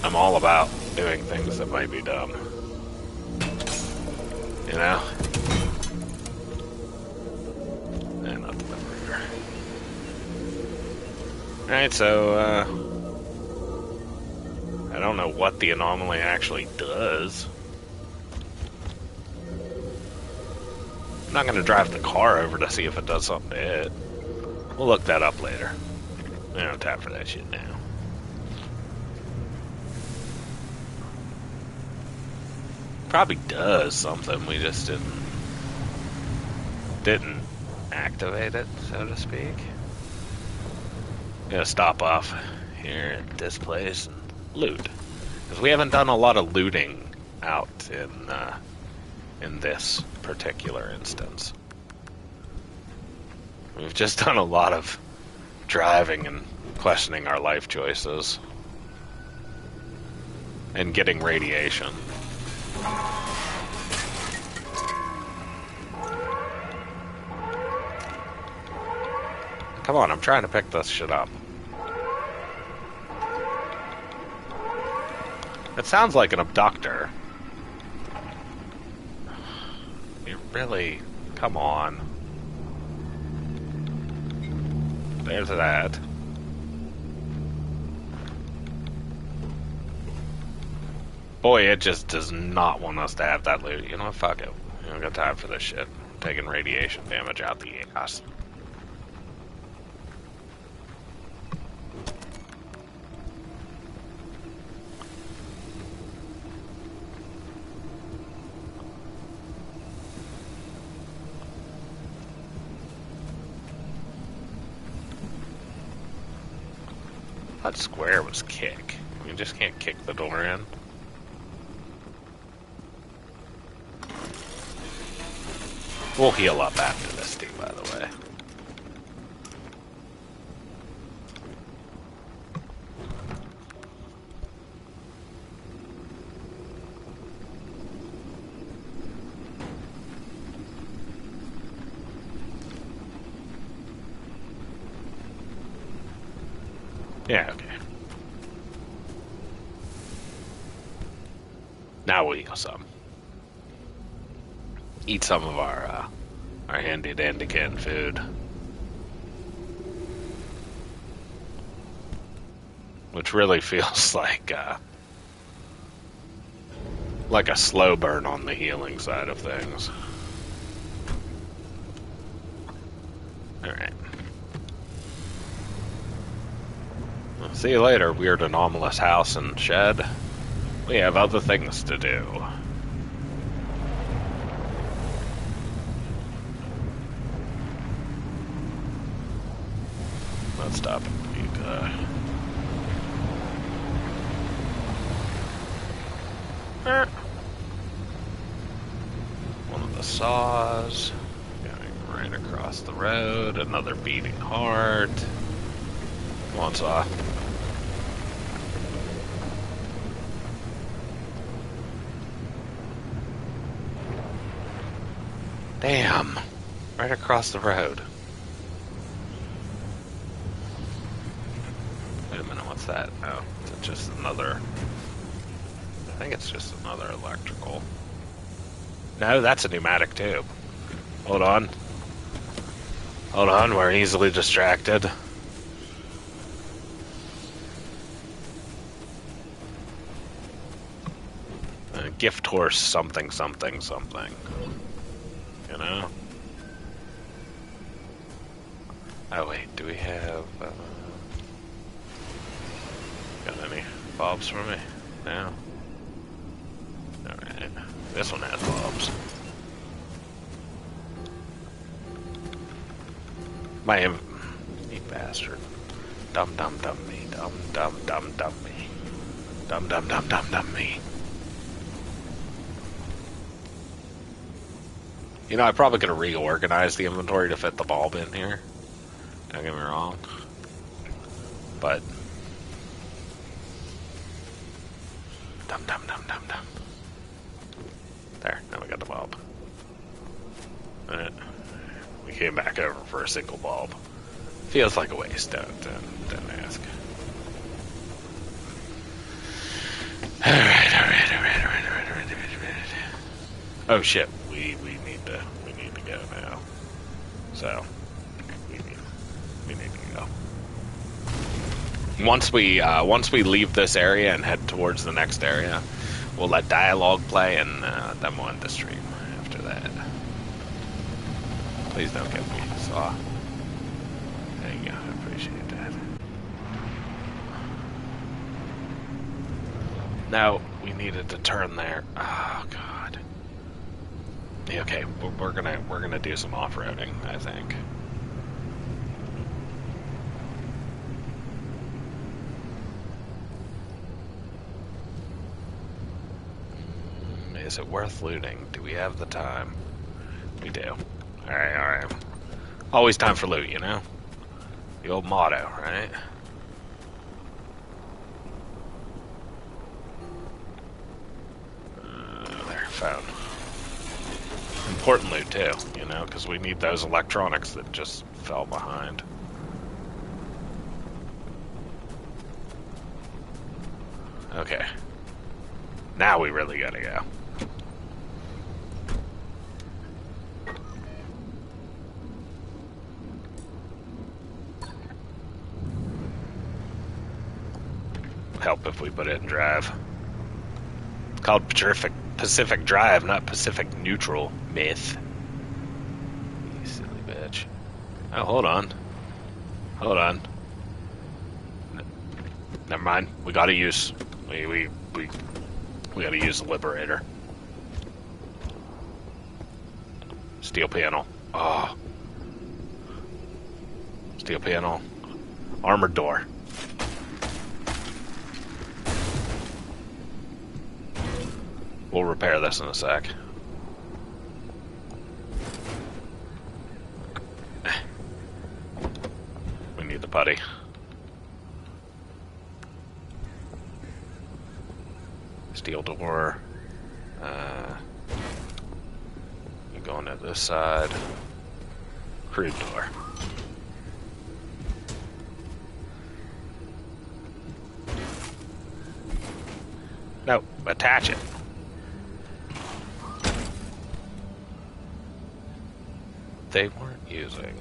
I'm all about doing things that might be dumb. You know? And not the liberator. Alright, so, I don't know what the anomaly actually does. I'm not going to drive the car over to see if it does something to it. We'll look that up later. I don't have time for that shit now. Probably does something, we just didn't activate it, so to speak. Gonna stop off here at this place and loot, because we haven't done a lot of looting out in this particular instance. We've just done a lot of driving and questioning our life choices and getting radiation. Come on, I'm trying to pick this shit up. It sounds like an abductor. You really... Come on. There's that. Boy, it just does not want us to have that loot. You know what? Fuck it. We don't got time for this shit. I'm taking radiation damage out the ass. I thought square was kick. You just can't kick the door in. We'll heal up after this too, by the way. Yeah, okay. Now we'll heal some. Eat some of our handy dandy canned food. Which really feels like a slow burn on the healing side of things. Alright. See you later, weird anomalous house and shed. We have other things to do. Let's stop and eat, one of the saws. Going right across the road. Another beating heart. Come on, saw. Damn. Right across the road. What's that? Oh, it's just another... I think it's just another electrical. No, that's a pneumatic tube. Hold on. Hold on, we're easily distracted. Gift horse something something something. You know? Oh wait, do we have... got any bulbs for me? No? Alright. This one has bulbs. You bastard. Dum dum dum me. Dum dum dum dum me. Dum dum dum dum dum me. You know, I probably could have reorganized the inventory to fit the bulb in here. Don't get me wrong. But... Dum dum dum dum dum. There, now we got the bulb. Alright. We came back over for a single bulb. Feels like a waste, don't ask. Alright. Oh shit, we need to go now. So we need to go. Once we leave this area and head towards the next area, we'll let dialogue play and then we'll end the stream after that. Please don't get me saw. There you go, I appreciate that. Now we needed to turn there. Oh god. Yeah, okay, we're gonna do some off-roading, I think. Is it worth looting? Do we have the time? We do. Alright. Always time for loot, you know? The old motto, right? There, phone. Important loot too, you know, because we need those electronics that just fell behind. Okay. Now we really gotta go. Help if we put it in drive. It's called Pacific Drive, not Pacific Neutral. Myth. You silly bitch. Oh, hold on. Hold on. Never mind. We gotta use... We gotta use the Liberator. Steel panel. Oh. Steel panel. Armored door. We'll repair this in a sec. We need the putty. Steel door. You go into this side. Crude door. No, attach it. They weren't using.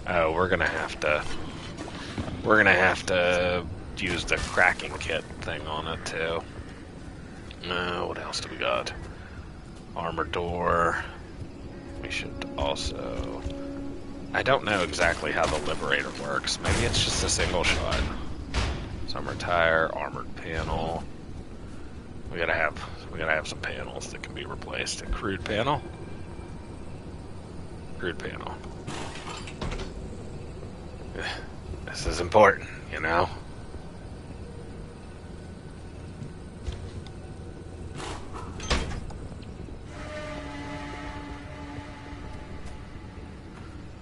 Oh, we're gonna have to use the cracking kit thing on it too. What else do we got? Armor door. We should also... I don't know exactly how the Liberator works. Maybe it's just a single shot. Summer tire, armored panel. We gotta have some panels that can be replaced. A crude panel. Crude panel. This is important, you know?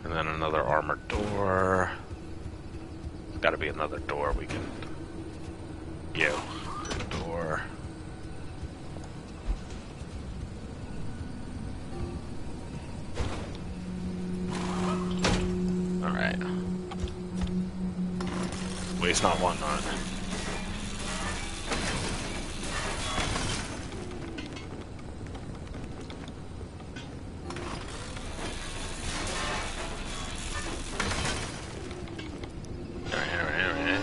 And then another armored door. There's gotta be another door we can... door. least not whatnot. Alright.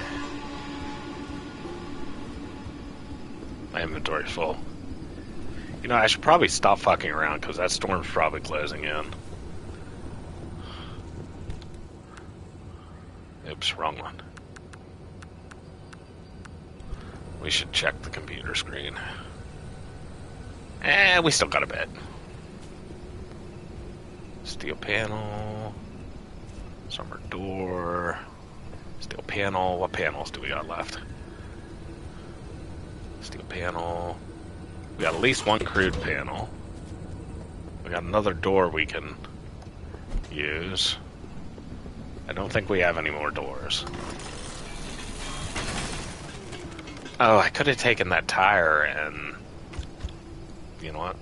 My inventory's full. You know, I should probably stop fucking around because that storm's probably closing in. Oops, wrong one. We should check the computer screen. We still got a bed. Steel panel. Summer door. Steel panel. What panels do we got left? Steel panel. We got at least one crude panel. We got another door we can use. I don't think we have any more doors. Oh, I could have taken that tire and... You know what?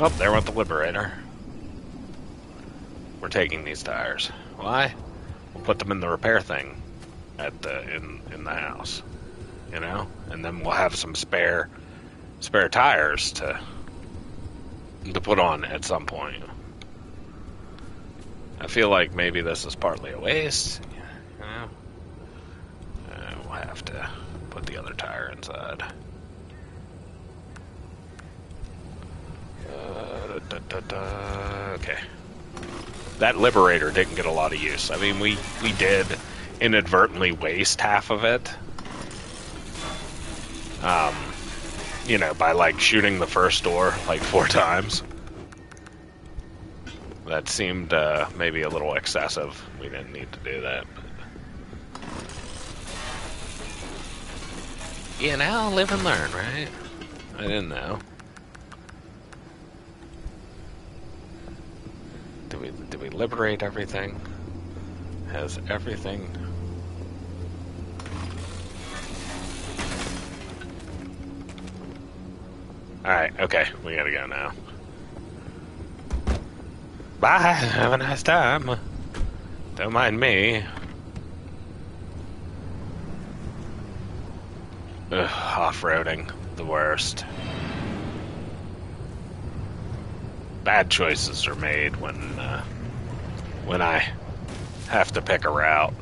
Oh, there went the Liberator. We're taking these tires. Why? We'll put them in the repair thing at the in the house. You know? And then we'll have some spare tires to put on at some point. I feel like maybe this is partly a waste. You know? We'll have to put the other tire inside. Okay. That Liberator didn't get a lot of use. I mean, we did inadvertently waste half of it. You know, by like shooting the first door like 4 times. That seemed maybe a little excessive. We didn't need to do that. But... You know, live and learn, right? I didn't know. Did we liberate everything? Has everything... Alright, okay, we gotta go now. Bye, have a nice time. Don't mind me. Ugh, off-roading, the worst. Bad choices are made when I have to pick a route.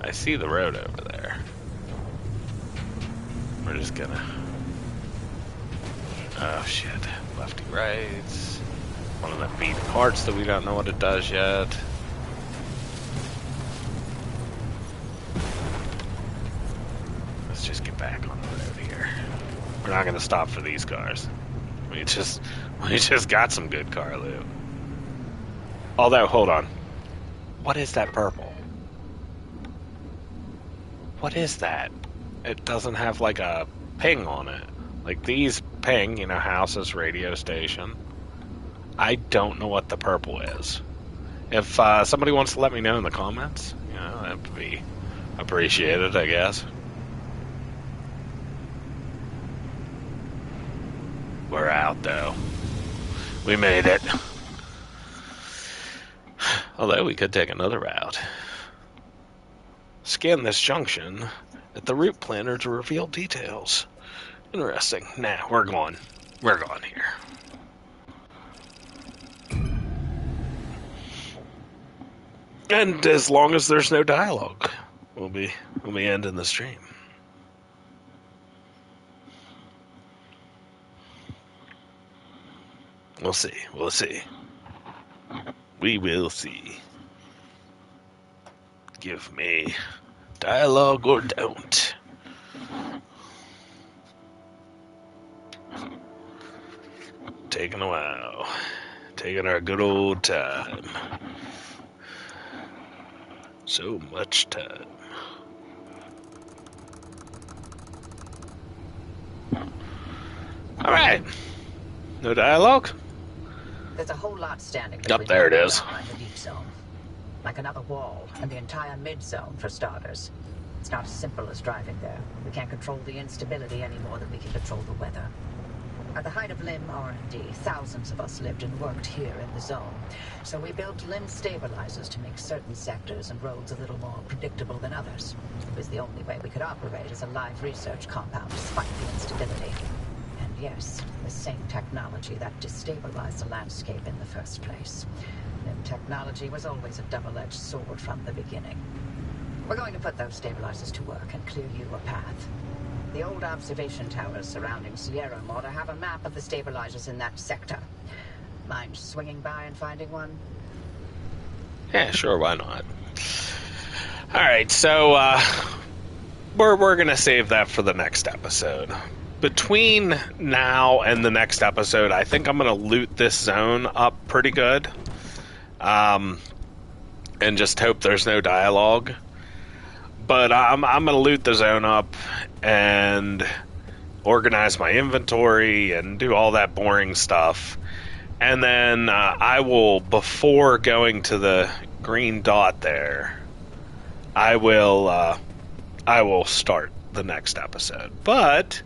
I see the road over there. We're just gonna... Oh shit. Lefty rights. One of the beat parts that we don't know what it does yet. Let's just get back on the road here. We're not gonna stop for these cars. We just got some good car loot. Although, hold on. What is that purple? What is that? It doesn't have like a ping on it. Like these ping, you know, houses, radio station. I don't know what the purple is. If somebody wants to let me know in the comments, you know, that would be appreciated, I guess. We're out, though. We made it. Although we could take another route. Scan this junction at the route planner to reveal details. Interesting. Nah, we're going. We're going here. And as long as there's no dialogue, we'll be ending the stream. We'll see. We'll see. We will see. Give me dialogue or don't. Taking a while. Taking our good old time. So much time. Alright. No dialogue? There's a whole lot standing Up there it is. and the deep zone. Like another wall, and the entire mid-zone for starters. It's not as simple as driving there. We can't control the instability any more than we can control the weather. At the height of LIM R&D, thousands of us lived and worked here in the zone. So we built LIM stabilizers to make certain sectors and roads a little more predictable than others. It was the only way we could operate as a live research compound despite the instability. And yes, the same technology that destabilized the landscape in the first place. LIM technology was always a double-edged sword from the beginning. We're going to put those stabilizers to work and clear you a path. The old observation towers surrounding Sierra Mortar have a map of the stabilizers in that sector. Mind swinging by and finding one? Yeah, sure, why not? Alright, so, we're gonna save that for the next episode. Between now and the next episode, I think I'm gonna loot this zone up pretty good. And just hope there's no dialogue. But I'm going to loot the zone up and organize my inventory and do all that boring stuff. And then I will, before going to the green dot there, I will start the next episode. But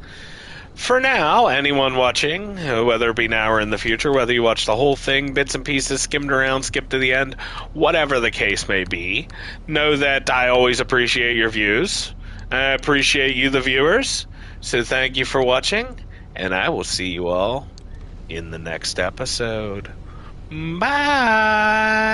for now, anyone watching, whether it be now or in the future, whether you watch the whole thing, bits and pieces, skimmed around, skipped to the end, whatever the case may be, know that I always appreciate your views. I appreciate you, the viewers. So thank you for watching, and I will see you all in the next episode. Bye!